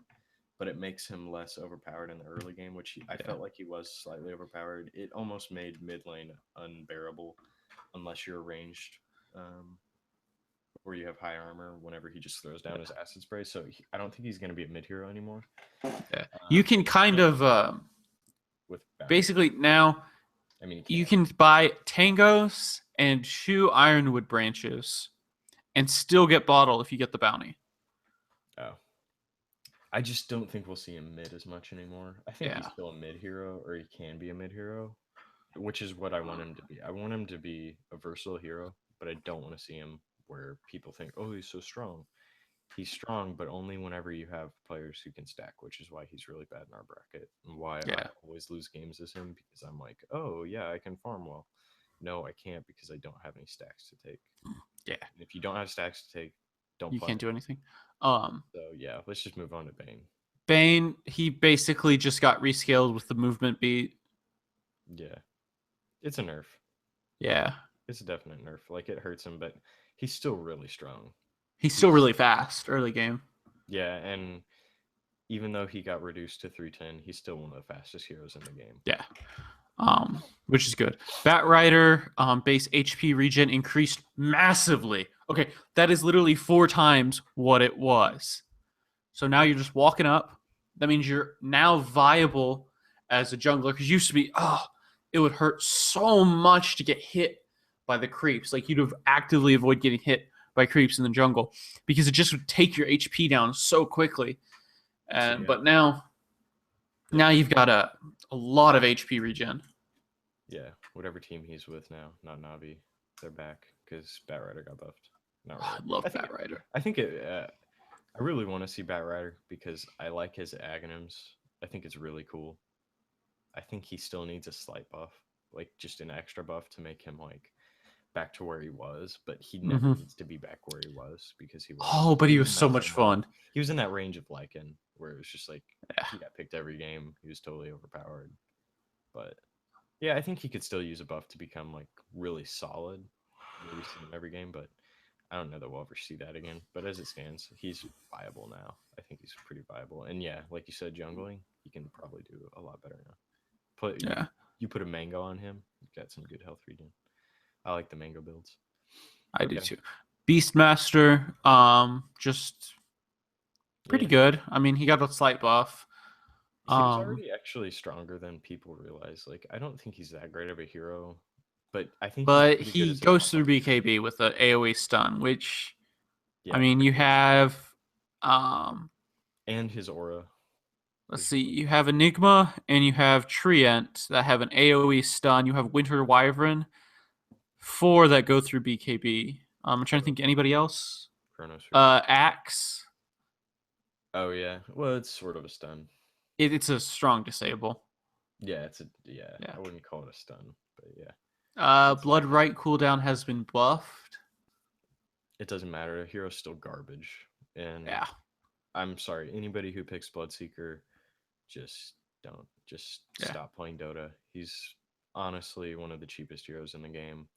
Speaker 1: but it makes him less overpowered in the early game, which I
Speaker 2: yeah.
Speaker 1: felt like he was slightly overpowered. It almost made mid lane unbearable unless you're ranged, or you have high armor. Whenever he just throws down his acid spray, so I don't think he's going to be a mid hero anymore.
Speaker 2: Yeah. You can kind of
Speaker 1: with
Speaker 2: basically now
Speaker 1: I mean,
Speaker 2: you can buy tangos and shoe ironwood branches and still get bottle if you get the bounty.
Speaker 1: Oh, I just don't think we'll see him mid as much anymore. I think he's
Speaker 2: Yeah.
Speaker 1: still a mid hero, or he can be a mid hero, which is what I want him to be. I want him to be a versatile hero, but I don't want to see him where people think, oh, he's so strong. He's strong, but only whenever you have players who can stack, which is why he's really bad in our bracket and why I
Speaker 2: Yeah.
Speaker 1: always lose games as him, because I'm like, oh, yeah, I can farm well. No, I can't because I don't have any stacks to take.
Speaker 2: Yeah.
Speaker 1: And if you don't have stacks to take, don't
Speaker 2: You
Speaker 1: play
Speaker 2: can't do
Speaker 1: him.
Speaker 2: anything.
Speaker 1: So, yeah, let's just move on to Bane.
Speaker 2: Bane, he basically just got rescaled with the movement beat.
Speaker 1: Yeah. It's a nerf.
Speaker 2: Yeah.
Speaker 1: It's a definite nerf. Like, it hurts him, but he's still really strong.
Speaker 2: He's still really fast early game.
Speaker 1: Yeah, and even though he got reduced to 310, he's still one of the fastest heroes in the game.
Speaker 2: Yeah. Which is good. Batrider, base HP regen increased massively. Okay, that is literally 4 times what it was. So now you're just walking up. That means you're now viable as a jungler, because used to be, it would hurt so much to get hit by the creeps. Like, you'd have actively avoid getting hit by creeps in the jungle because it just would take your HP down so quickly. And but now you've got a lot of HP regen.
Speaker 1: Yeah, whatever team he's with now, not Navi, they're back because Batrider got buffed. Not really.
Speaker 2: I love Batrider.
Speaker 1: I think it. I really want to see Batrider because I like his aghanims. I think it's really cool. I think he still needs a slight buff, like just an extra buff to make him like back to where he was, but he never needs to be back where he was because he was.
Speaker 2: Oh, but he was so much fun.
Speaker 1: He was in that range of Lycan where it was just like
Speaker 2: Yeah.
Speaker 1: he got picked every game. He was totally overpowered. But yeah, I think he could still use a buff to become like really solid. Maybe see him every game, but I don't know that we'll ever see that again. But as it stands, he's viable now. I think he's pretty viable. And yeah, like you said, jungling, he can probably do a lot better now. You put a mango on him, you've got some good health regen. I like the mango builds.
Speaker 2: I do too. Beastmaster, just pretty good. I mean, he got a slight buff.
Speaker 1: He was already actually stronger than people realize. Like, I don't think he's that great of a hero, but I think.
Speaker 2: But he goes through BKB with the AOE stun, which, I mean, you have,
Speaker 1: and his aura.
Speaker 2: Let's see, you have Enigma and you have Treant that have an AOE stun. You have Winter Wyvern, 4 that go through BKB. I'm trying to think anybody else.
Speaker 1: Chronos.
Speaker 2: Axe.
Speaker 1: Oh yeah, well it's sort of a stun.
Speaker 2: It's a strong disable.
Speaker 1: Yeah, I wouldn't call it a stun, but
Speaker 2: yeah. Blood Right cooldown has been buffed.
Speaker 1: It doesn't matter. The hero's still garbage, and
Speaker 2: yeah,
Speaker 1: I'm sorry. Anybody who picks Bloodseeker, just don't. Just stop playing Dota. He's honestly one of the cheapest heroes in the game,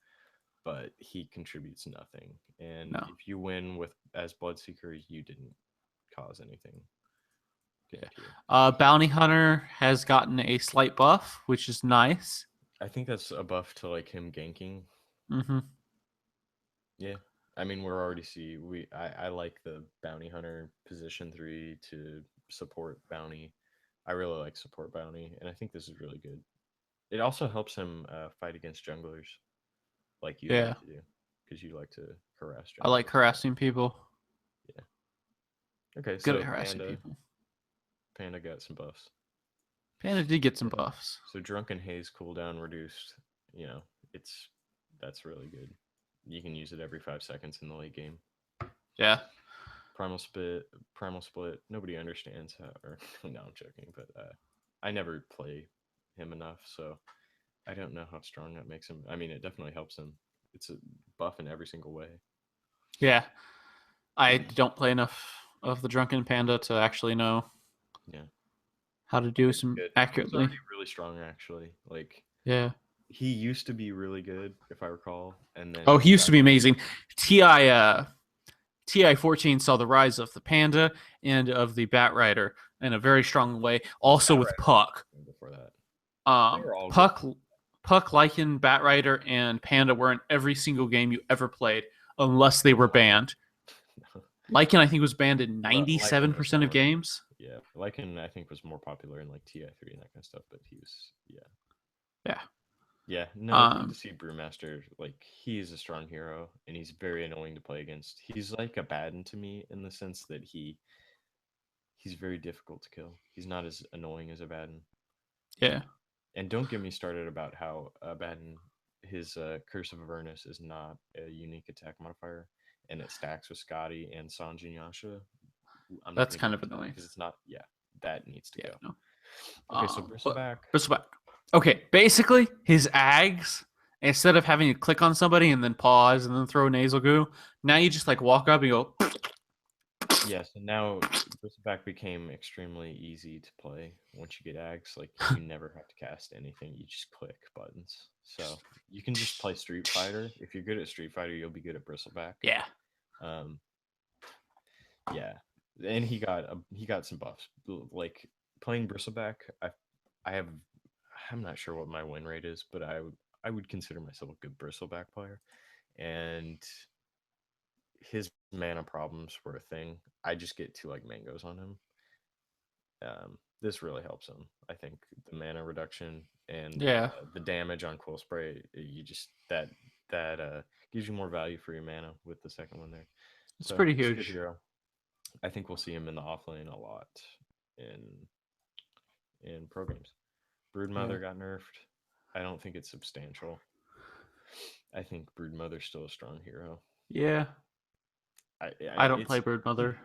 Speaker 1: but he contributes nothing. And if you win as Bloodseeker, you didn't cause anything. Guarantee.
Speaker 2: Bounty Hunter has gotten a slight buff, which is nice.
Speaker 1: I think that's a buff to like him ganking.
Speaker 2: Mm-hmm.
Speaker 1: Yeah. I mean, we're already I like the Bounty Hunter position 3 to support Bounty. I really like support Bounty, and I think this is really good. It also helps him fight against junglers, like you
Speaker 2: Yeah.
Speaker 1: like to do, because you like to harass junglers.
Speaker 2: I like harassing people.
Speaker 1: Yeah. Okay,
Speaker 2: Good
Speaker 1: so
Speaker 2: at harassing people.
Speaker 1: Panda got some buffs.
Speaker 2: Panda did get some buffs.
Speaker 1: So Drunken Haze cooldown reduced. You know, that's really good. You can use it every 5 seconds in the late game.
Speaker 2: Yeah.
Speaker 1: Primal Split. Nobody understands how. Or no, I'm joking. But I never play him enough, so I don't know how strong that makes him. I mean, it definitely helps him. It's a buff in every single way.
Speaker 2: Yeah. I don't play enough of the Drunken Panda to actually know.
Speaker 1: Yeah.
Speaker 2: How to do some accurately.
Speaker 1: He's really strong, actually. Like,
Speaker 2: yeah.
Speaker 1: He used to be really good, if I recall, and then
Speaker 2: he used to be amazing. TI 14 saw the rise of the Panda and of the Batrider in a very strong way. Also with Puck.
Speaker 1: Before that,
Speaker 2: Puck, Lycan, Batrider, and Panda were in every single game you ever played, unless they were banned. Lycan, I think, was banned in 97% of games.
Speaker 1: Yeah, Lycan, I think, was more popular in like TI3 and that kind of stuff, but he was,
Speaker 2: yeah.
Speaker 1: Yeah, no, good to see Brewmaster. Like, he is a strong hero, and he's very annoying to play against. He's like a Baden to me in the sense that he's very difficult to kill. He's not as annoying as a Baden.
Speaker 2: Yeah.
Speaker 1: And don't get me started about how Baden, his Curse of Avernus is not a unique attack modifier, and it stacks with Scotty and Sanji and Yasha.
Speaker 2: That's kind of annoying.
Speaker 1: Because it's not, that needs to go.
Speaker 2: No.
Speaker 1: Okay, so Bristleback.
Speaker 2: Okay, basically, his Ags, instead of having to click on somebody and then pause and then throw nasal goo, now you just like walk up and go.
Speaker 1: Yes, and now Bristleback became extremely easy to play once you get Ags. Like, you never have to cast anything, you just click buttons. So you can just play Street Fighter. If you're good at Street Fighter, you'll be good at Bristleback.
Speaker 2: Yeah.
Speaker 1: Yeah, and he got some buffs. Like, playing Bristleback, I'm not sure what my win rate is, but I would consider myself a good Bristleback player, and his mana problems were a thing. I just get 2 like mangoes on him. This really helps him. I think the mana reduction and the damage on Quill Spray, you just that gives you more value for your mana with the second one there.
Speaker 2: It's pretty huge.
Speaker 1: Good hero. I think we'll see him in the offlane a lot in pro games. Broodmother got nerfed. I don't think it's substantial. I think Broodmother's still a strong hero.
Speaker 2: Yeah. I don't play Broodmother.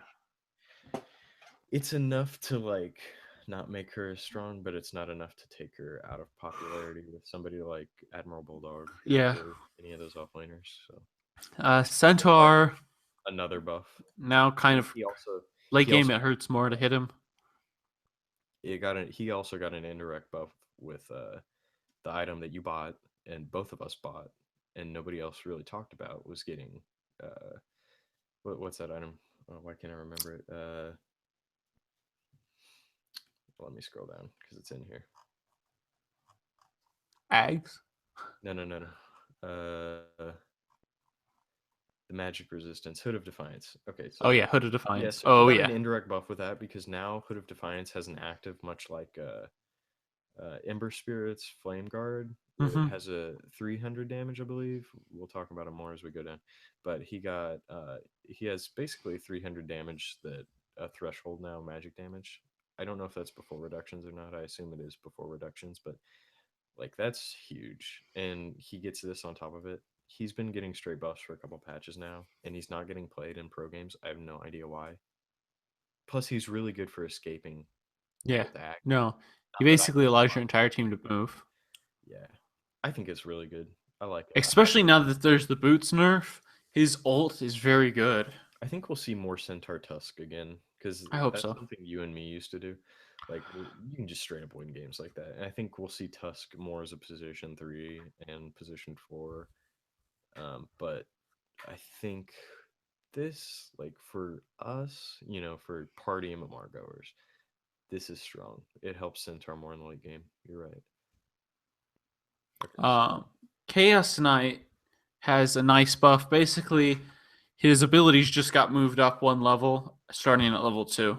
Speaker 1: It's enough to like not make her as strong, but it's not enough to take her out of popularity with somebody like Admiral Bulldog.
Speaker 2: Yeah.
Speaker 1: Or any of those offlaners.
Speaker 2: So. Centaur.
Speaker 1: Another buff.
Speaker 2: Now kind of late game it hurts more to hit him.
Speaker 1: He also got an indirect buff with the item that you bought and both of us bought and nobody else really talked about was getting what's that item? Oh, why can't I remember it? Let me scroll down because it's in here.
Speaker 2: Ags?
Speaker 1: No. The magic resistance, Hood of Defiance. Okay. So,
Speaker 2: Hood of Defiance.
Speaker 1: An indirect buff with that because now Hood of Defiance has an active, much like Ember Spirit's Flame Guard.
Speaker 2: Mm-hmm.
Speaker 1: It has a 300 damage, I believe. We'll talk about it more as we go down. But he has basically 300 damage that threshold now, magic damage. I don't know if that's before reductions or not. I assume it is before reductions, but like that's huge. And he gets this on top of it. He's been getting straight buffs for a couple patches now, and he's not getting played in pro games. I have no idea why. Plus, he's really good for escaping.
Speaker 2: Yeah. No. He basically allows your entire team to move.
Speaker 1: Yeah. I think it's really good. I like it.
Speaker 2: Especially now that there's the boots nerf. His ult is very good.
Speaker 1: I think we'll see more Centaur Tusk again, because
Speaker 2: that's
Speaker 1: something you and me used to do. Like, you can just straight up win games like that. And I think we'll see Tusk more as a position 3 and position 4. But I think this, like, for us, for party MMR goers, this is strong. It helps Centaur more in the late game. You're right. Okay,
Speaker 2: Um, Chaos Knight has a nice buff. Basically, his abilities just got moved up one level, starting at level 2.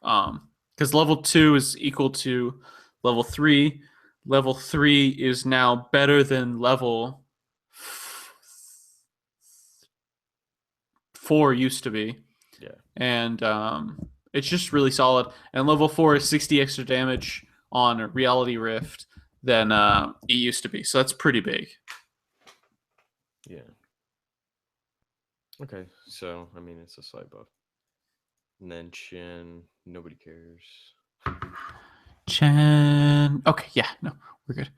Speaker 2: Because level 2 is equal to level 3. Level 3 is now better than level 4 used to be.
Speaker 1: yeah.
Speaker 2: And it's just really solid. And level 4 is 60 extra damage on Reality Rift than it used to be. So that's pretty big.
Speaker 1: Yeah. Okay, so I mean it's a slight buff. And then Chen, nobody cares.
Speaker 2: Chen. Okay, yeah, no, we're good.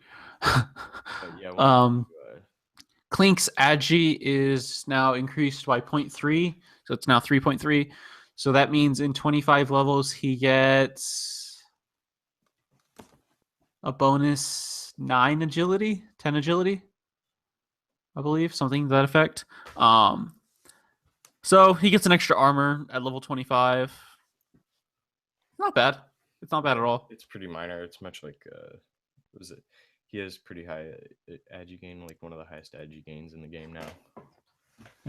Speaker 1: Yeah.
Speaker 2: Clink's Agi is now increased by 0.3, so it's now 3.3. So that means in 25 levels he gets a bonus 9 agility, 10 agility, I believe, something to that effect. So he gets an extra armor at level 25. Not bad. It's not bad at all.
Speaker 1: It's pretty minor. It's much like what is it? He has pretty high agi gain, like one of the highest agi gains in the game now.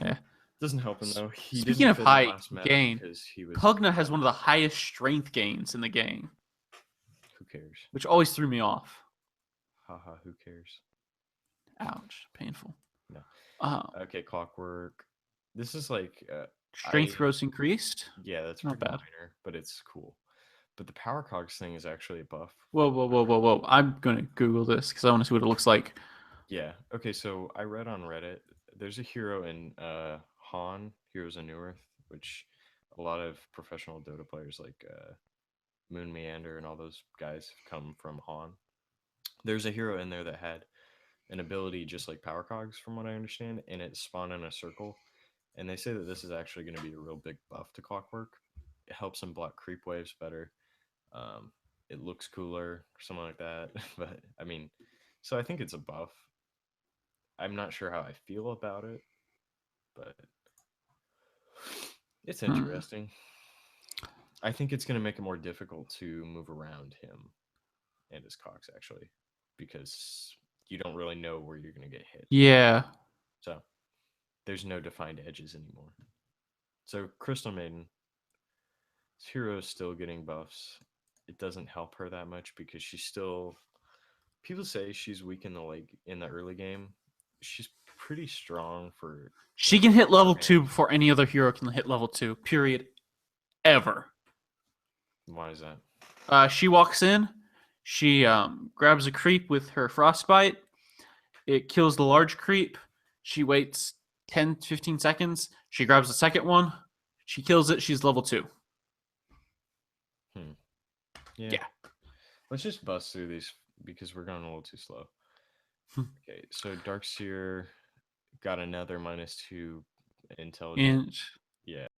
Speaker 2: Yeah.
Speaker 1: Doesn't help him though.
Speaker 2: Speaking of high gain,
Speaker 1: because he was
Speaker 2: Pugna has one of the highest strength gains in the game.
Speaker 1: Who cares?
Speaker 2: Which always threw me off.
Speaker 1: Haha, who cares?
Speaker 2: Ouch, painful.
Speaker 1: No. Okay, Clockwork. This is like
Speaker 2: strength gross increased.
Speaker 1: Yeah, that's
Speaker 2: not bad,
Speaker 1: minor, but it's cool. But the power cogs thing is actually a buff.
Speaker 2: Whoa! I'm gonna Google this because I want to see what it looks like.
Speaker 1: Yeah. Okay. So I read on Reddit. There's a hero in Han, Heroes of Newerth, which a lot of professional Dota players like Moon Meander and all those guys come from Han. There's a hero in there that had an ability just like power cogs, from what I understand, and it spawned in a circle. And they say that this is actually going to be a real big buff to Clockwork. It helps him block creep waves better. It looks cooler, or something like that. But I mean, so I think it's a buff. I'm not sure how I feel about it, but it's interesting. I think it's going to make it more difficult to move around him and his cogs, actually, because you don't really know where you're going to get hit.
Speaker 2: Yeah.
Speaker 1: So there's no defined edges anymore. So Crystal Maiden, hero is still getting buffs. It doesn't help her that much because she's still. People say she's weak in the early game. She's pretty strong for.
Speaker 2: She can hit level 2 before any other hero can hit level 2. Period. Ever.
Speaker 1: Why is that?
Speaker 2: She walks in. She grabs a creep with her frostbite. It kills the large creep. She waits 10, 15 seconds. She grabs the second one. She kills it. She's level 2.
Speaker 1: Yeah. Let's just bust through these because we're going a little too slow. Okay, so Darkseer got another -2 intelligence. Yeah.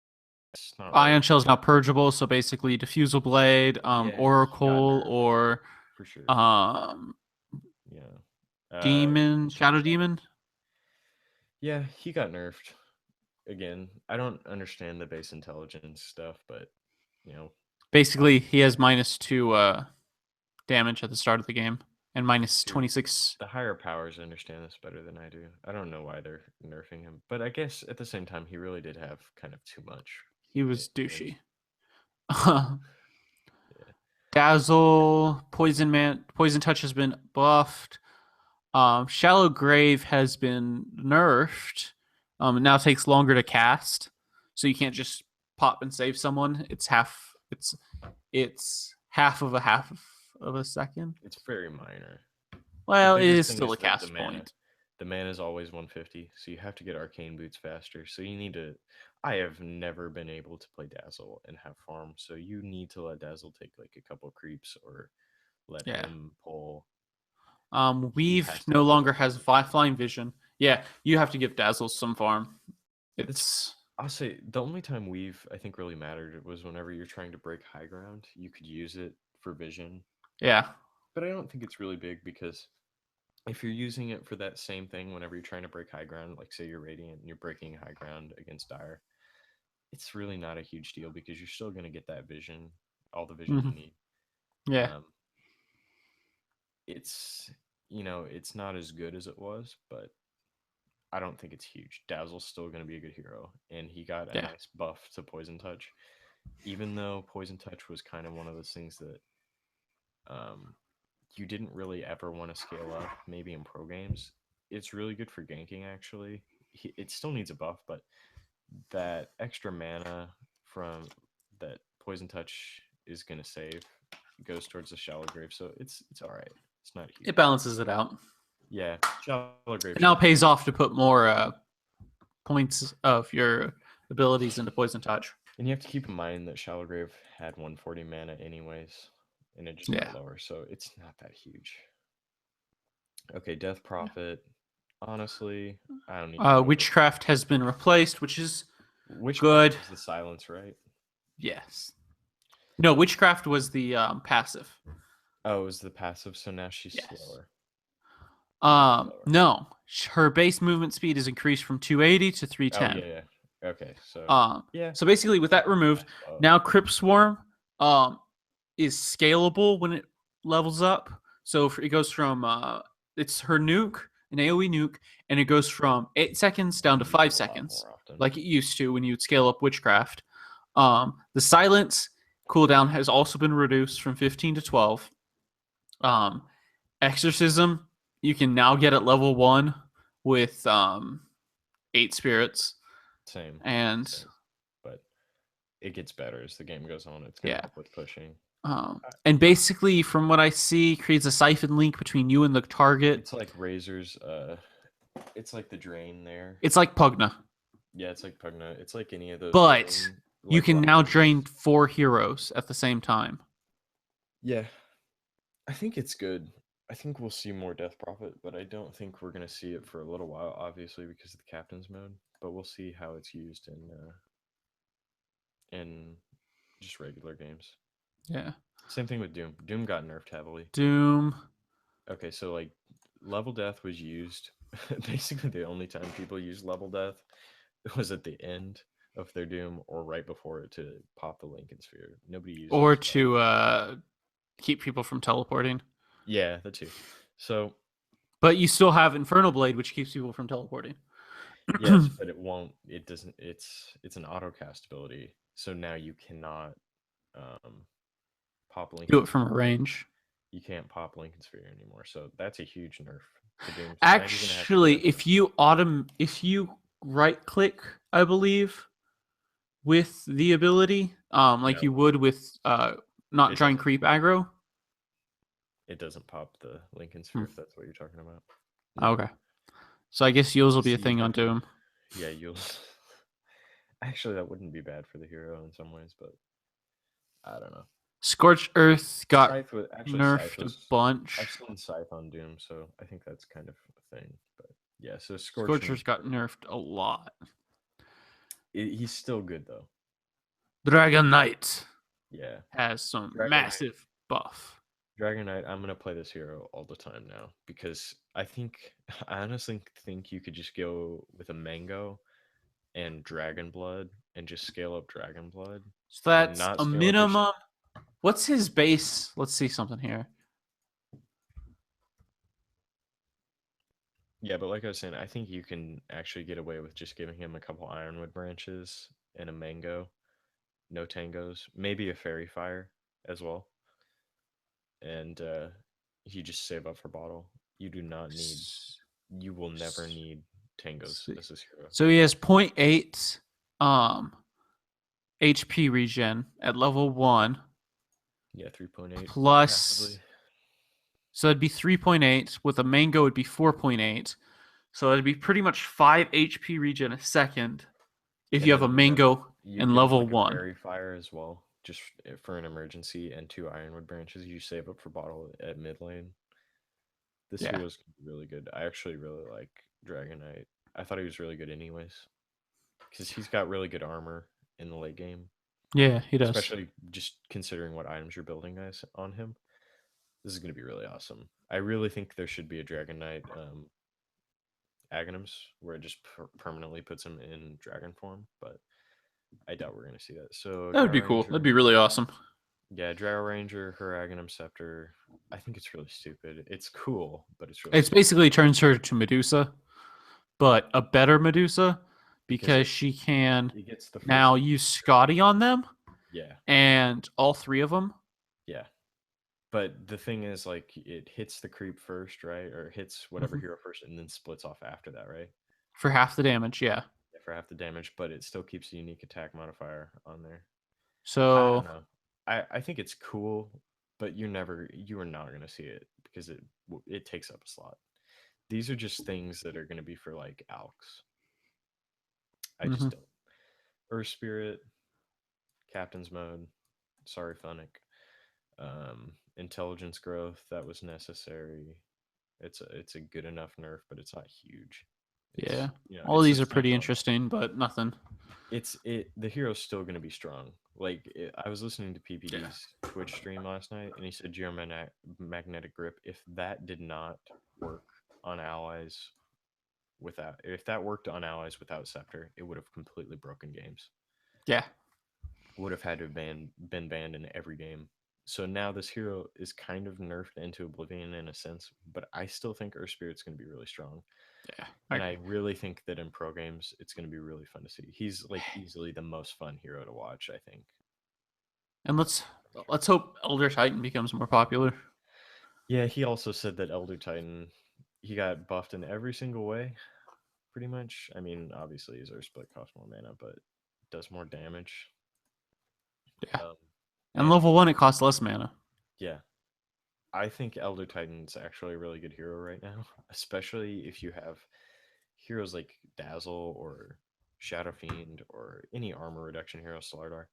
Speaker 2: Ion Shell is now purgeable, so basically Diffusal Blade, Oracle, or
Speaker 1: for sure.
Speaker 2: Demon, Shadow Demon.
Speaker 1: Yeah, he got nerfed. Again, I don't understand the base intelligence stuff, but
Speaker 2: basically he has -2 damage at the start of the game and -26.
Speaker 1: The higher powers understand this better than I do. I don't know why they're nerfing him, but I guess at the same time he really did have kind of too much.
Speaker 2: He was douchey. Dazzle, Poison Touch has been buffed. Shallow Grave has been nerfed. It now takes longer to cast, so you can't just pop and save someone. It's half of a second.
Speaker 1: It's very minor.
Speaker 2: Well, it is still a cast point.
Speaker 1: The mana is always 150, so you have to get Arcane Boots faster. So you need to. I have never been able to play Dazzle and have farm, so you need to let Dazzle take like a couple creeps or let him pull.
Speaker 2: Weave no longer has flying vision. Yeah, you have to give Dazzle some farm.
Speaker 1: I'll say the only time Weave I think really mattered was whenever you're trying to break high ground. You could use it for vision.
Speaker 2: Yeah.
Speaker 1: But I don't think it's really big because if you're using it for that same thing whenever you're trying to break high ground, like say you're Radiant and you're breaking high ground against Dire, it's really not a huge deal because you're still gonna get that vision, all the vision you
Speaker 2: Mhm.
Speaker 1: need.
Speaker 2: Yeah.
Speaker 1: Um, it's it's not as good as it was, but I don't think it's huge. Dazzle's still gonna be a good hero, and he got a
Speaker 2: Yeah.
Speaker 1: nice buff to Poison Touch, even though Poison Touch was kind of one of those things that um you didn't really ever want to scale up. Maybe in pro games, it's really good for ganking. Actually, it still needs a buff, but that extra mana from that Poison Touch is gonna save goes towards the Shallow Grave, so it's all right. It's not
Speaker 2: It
Speaker 1: huge.
Speaker 2: balances it out.
Speaker 1: Yeah, Shallow Grave
Speaker 2: It now
Speaker 1: should be.
Speaker 2: pays off to put more points of your abilities into Poison Touch.
Speaker 1: And you have to keep in mind that Shallow Grave had 140 mana anyways, and it just
Speaker 2: Yeah.
Speaker 1: got lower, so it's not that huge. Okay, Death Prophet. Honestly, I don't need to go over.
Speaker 2: Witchcraft has been replaced, which is
Speaker 1: Witchcraft
Speaker 2: good.
Speaker 1: was the silence, right?
Speaker 2: Yes. No, Witchcraft was the passive.
Speaker 1: Oh, it was the passive, so now she's
Speaker 2: Yes.
Speaker 1: slower. Even slower.
Speaker 2: No, her base movement speed is increased from 280 to
Speaker 1: Oh
Speaker 2: 310.
Speaker 1: yeah, yeah. Okay, so yeah.
Speaker 2: So basically, with that removed,
Speaker 1: Oh,
Speaker 2: now Crypt Swarm is scalable when it levels up. So it goes from it's her nuke, an AOE nuke, and it goes from 8 seconds down to
Speaker 1: use it
Speaker 2: 5
Speaker 1: a lot
Speaker 2: seconds,
Speaker 1: more often.
Speaker 2: like it used to when you'd scale up Witchcraft. The silence cooldown has also been reduced from 15 to 12. Exorcism you can now get at level 1 with 8 spirits.
Speaker 1: Same.
Speaker 2: And
Speaker 1: Same. But it gets better as the game goes on. It's gonna
Speaker 2: yeah.
Speaker 1: help with pushing.
Speaker 2: And basically, from what I see, creates a siphon link between you and the target.
Speaker 1: It's like Razor's. It's like the drain there.
Speaker 2: It's like Pugna,
Speaker 1: Yeah, it's like Pugna. It's like any of those.
Speaker 2: but
Speaker 1: Drain,
Speaker 2: you
Speaker 1: like
Speaker 2: can
Speaker 1: Wild
Speaker 2: now
Speaker 1: Rift.
Speaker 2: drain 4 heroes at the same time.
Speaker 1: Yeah, I think it's good. I think we'll see more Death Prophet, but I don't think we're gonna see it for a little while, obviously because of the captain's mode. But we'll see how it's used in just regular games.
Speaker 2: Yeah.
Speaker 1: Same thing with Doom. Doom got nerfed heavily.
Speaker 2: Doom.
Speaker 1: Okay, so like level death was used basically the only time people used level death was at the end of their Doom or right before it to pop the Lincoln Sphere. Nobody used
Speaker 2: Or
Speaker 1: it.
Speaker 2: to keep people from teleporting.
Speaker 1: Yeah, that too. So
Speaker 2: But you still have Infernal Blade, which keeps people from teleporting.
Speaker 1: yes, but it won't. It doesn't. It's an auto cast ability. So now you cannot pop Lincoln.
Speaker 2: Do it from a range.
Speaker 1: You can't pop Lincoln Sphere anymore. So that's a huge nerf to Doom. So
Speaker 2: Actually, if you right click, I believe, with the ability, like
Speaker 1: No.
Speaker 2: you would with not
Speaker 1: It
Speaker 2: giant
Speaker 1: doesn't.
Speaker 2: creep aggro.
Speaker 1: It doesn't pop the Lincoln Sphere if that's what you're talking about.
Speaker 2: Okay. So I guess Yules will be a
Speaker 1: See,
Speaker 2: thing on
Speaker 1: have to-
Speaker 2: Doom.
Speaker 1: Yeah, you'll. Actually, that wouldn't be bad for the hero in some ways, but I don't know.
Speaker 2: Scorched Earth got
Speaker 1: Scythe was actually
Speaker 2: nerfed a bunch.
Speaker 1: I've seen Scythe on Doom, so I think that's kind of a thing. But yeah, so
Speaker 2: Scorcher's got nerfed a lot.
Speaker 1: He's still good though.
Speaker 2: Dragon Knight
Speaker 1: Yeah,
Speaker 2: has some
Speaker 1: Dragon
Speaker 2: massive buff.
Speaker 1: Dragon Knight. I'm gonna play this hero all the time now because I honestly think you could just go with a Mango and Dragon Blood and just scale up Dragon Blood.
Speaker 2: So that's
Speaker 1: not
Speaker 2: a
Speaker 1: scale up your
Speaker 2: minimum. What's his base? Let's see something here.
Speaker 1: Yeah, but like I was saying, I think you can actually get away with just giving him a couple Ironwood branches and a Mango, no Tangos, maybe a Fairy Fire as well, and you just save up for bottle. You do not need. You will never need Tangos as this hero.
Speaker 2: So he has 0.8 HP regen at level 1.
Speaker 1: Yeah, 3.8
Speaker 2: plus.
Speaker 1: passively.
Speaker 2: So it'd be 3.8. With a Mango, it'd be 4.8. So it'd be pretty much 5 HP regen a second if you have a Mango in level 1.
Speaker 1: Fairy Fire as well, just for an emergency, and 2 Ironwood branches. You save up for bottle at mid lane. This hero's really good. I actually really like Dragon Knight. I thought he was really good anyways, because he's got really good armor in the late game.
Speaker 2: Yeah, he does.
Speaker 1: Especially just considering what items you're building, guys, on him. This is going to be really awesome. I really think there should be a Dragon Knight Aghanims where it just permanently puts him in dragon form, but I doubt we're gonna see that. So
Speaker 2: That would be
Speaker 1: Drow
Speaker 2: cool. That'd
Speaker 1: Ranger,
Speaker 2: be really awesome.
Speaker 1: yeah, Drow Ranger, Haragonum Scepter. I think it's really stupid. It's cool, but it's really
Speaker 2: It's
Speaker 1: stupid
Speaker 2: basically turns her to Medusa, but a better Medusa
Speaker 1: because
Speaker 2: because she can
Speaker 1: it gets the
Speaker 2: now
Speaker 1: first.
Speaker 2: use Scotty on them
Speaker 1: Yeah,
Speaker 2: and all three of them
Speaker 1: yeah. But the thing is, like, it hits the creep first, right? Or hits whatever hero first, and then splits off after that, right?
Speaker 2: for half the damage. Yeah.
Speaker 1: Yeah, for half the damage, but it still keeps the unique attack modifier on there. I don't
Speaker 2: So
Speaker 1: know. I think it's cool, but you are not gonna see it because it takes up a slot. These are just things that are gonna be for like Alks. I just
Speaker 2: mhm.
Speaker 1: don't. Earth Spirit, Captain's Mode, sorry Funnick. Intelligence growth that was necessary. It's a good enough nerf, but it's not huge.
Speaker 2: Yeah,
Speaker 1: It's
Speaker 2: all
Speaker 1: it's
Speaker 2: these are pretty
Speaker 1: substantial enough.
Speaker 2: interesting, but nothing.
Speaker 1: The hero's still going to be strong. Like I was listening to
Speaker 2: Yeah.
Speaker 1: PPD's Twitch stream last night, and he said geomagnetic grip. If that did not work on allies without, if that worked on allies without Scepter, it would have completely broken games.
Speaker 2: Yeah.
Speaker 1: Would have had to have been banned in every game. So now this hero is kind of nerfed into oblivion in a sense, but I still think Earth Spirit's going to be really strong.
Speaker 2: Yeah.
Speaker 1: And I really think that in pro games, it's going to be really fun to see. He's like easily the most fun hero to watch, I think.
Speaker 2: And let's hope Elder Titan becomes more popular.
Speaker 1: Yeah, he also said that Elder Titan, he got buffed in every single way, pretty much. I mean, obviously his Earth Split costs more mana, but does more damage.
Speaker 2: Yeah.
Speaker 1: Um,
Speaker 2: And
Speaker 1: and
Speaker 2: level 1 it costs less mana.
Speaker 1: yeah, I think Elder Titan's actually a really good hero right now, especially if you have heroes like Dazzle or Shadow Fiend or any armor reduction hero, Slardar.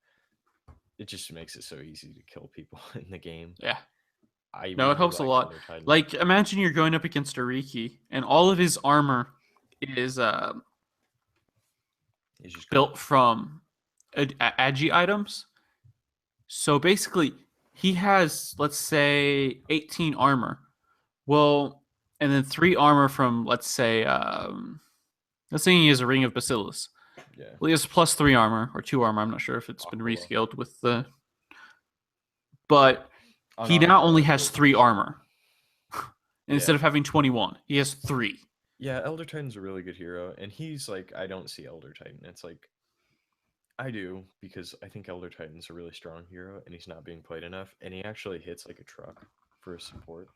Speaker 1: It just makes it so easy to kill people in the game.
Speaker 2: Yeah.
Speaker 1: I
Speaker 2: No, it
Speaker 1: really
Speaker 2: helps a
Speaker 1: like
Speaker 2: lot.
Speaker 1: Elder Titan.
Speaker 2: Like imagine you're going up against Ariki and all of his armor is
Speaker 1: It's just
Speaker 2: built from agi items. So basically, he has, let's say, 18 armor. Well, and then 3 armor from, let's say he has a Ring of Bacillus.
Speaker 1: yeah.
Speaker 2: Well, he has plus 3 armor, or 2 armor. I'm not sure if it's been
Speaker 1: Aquila.
Speaker 2: rescaled with the. But
Speaker 1: On
Speaker 2: he now only
Speaker 1: Aquila,
Speaker 2: has 3 armor. Instead
Speaker 1: Yeah.
Speaker 2: of having 21, he has 3.
Speaker 1: Yeah, Elder Titan's a really good hero, and he's like, I don't see Elder Titan. It's like, I do, because I think Elder Titan's a really strong hero, and he's not being played enough, and he actually hits like a truck for his support.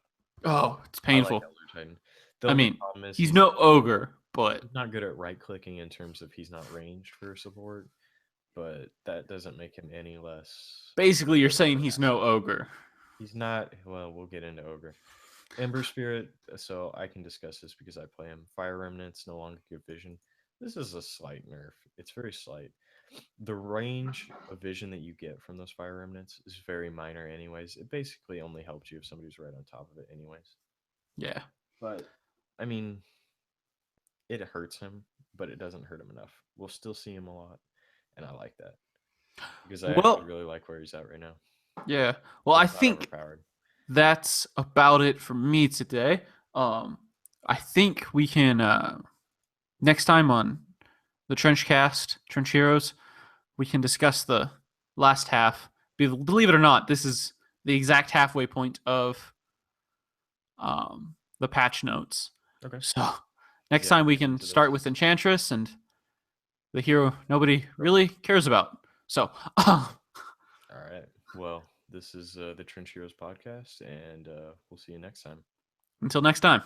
Speaker 2: Oh, it's
Speaker 1: I like
Speaker 2: painful.
Speaker 1: Elder Titan. The
Speaker 2: I
Speaker 1: only
Speaker 2: mean,
Speaker 1: problem is
Speaker 2: he's no ogre, but
Speaker 1: he's not good at right clicking in terms of he's not ranged for support, but that doesn't make him any less.
Speaker 2: basically you're
Speaker 1: good of
Speaker 2: saying
Speaker 1: an
Speaker 2: he's
Speaker 1: asset.
Speaker 2: no ogre.
Speaker 1: He's not. Well, we'll get into Ogre. Ember Spirit, so I can discuss this because I play him. Fire Remnants no longer give vision. This is a slight nerf. It's very slight. The range of vision that you get from those Fire Remnants is very minor, anyways. It basically only helps you if somebody's right on top of it, anyways.
Speaker 2: Yeah.
Speaker 1: But, I mean, it hurts him, but it doesn't hurt him enough. We'll still see him a lot, and I like that. Because I
Speaker 2: Well,
Speaker 1: actually really like where he's at right now.
Speaker 2: yeah. Well, I
Speaker 1: He's not
Speaker 2: think
Speaker 1: overpowered.
Speaker 2: that's about it for me today. I think we can next time on the Trenchcast, Trench Heroes, we can discuss the last half. Believe it or not, this is the exact halfway point of the patch notes.
Speaker 1: Okay.
Speaker 2: So next
Speaker 1: Yeah,
Speaker 2: time we
Speaker 1: get
Speaker 2: can
Speaker 1: into
Speaker 2: start
Speaker 1: this.
Speaker 2: with Enchantress and the hero nobody really cares about. So
Speaker 1: All right. Well, this is the Trench Heroes podcast, and we'll see you next time.
Speaker 2: until next time.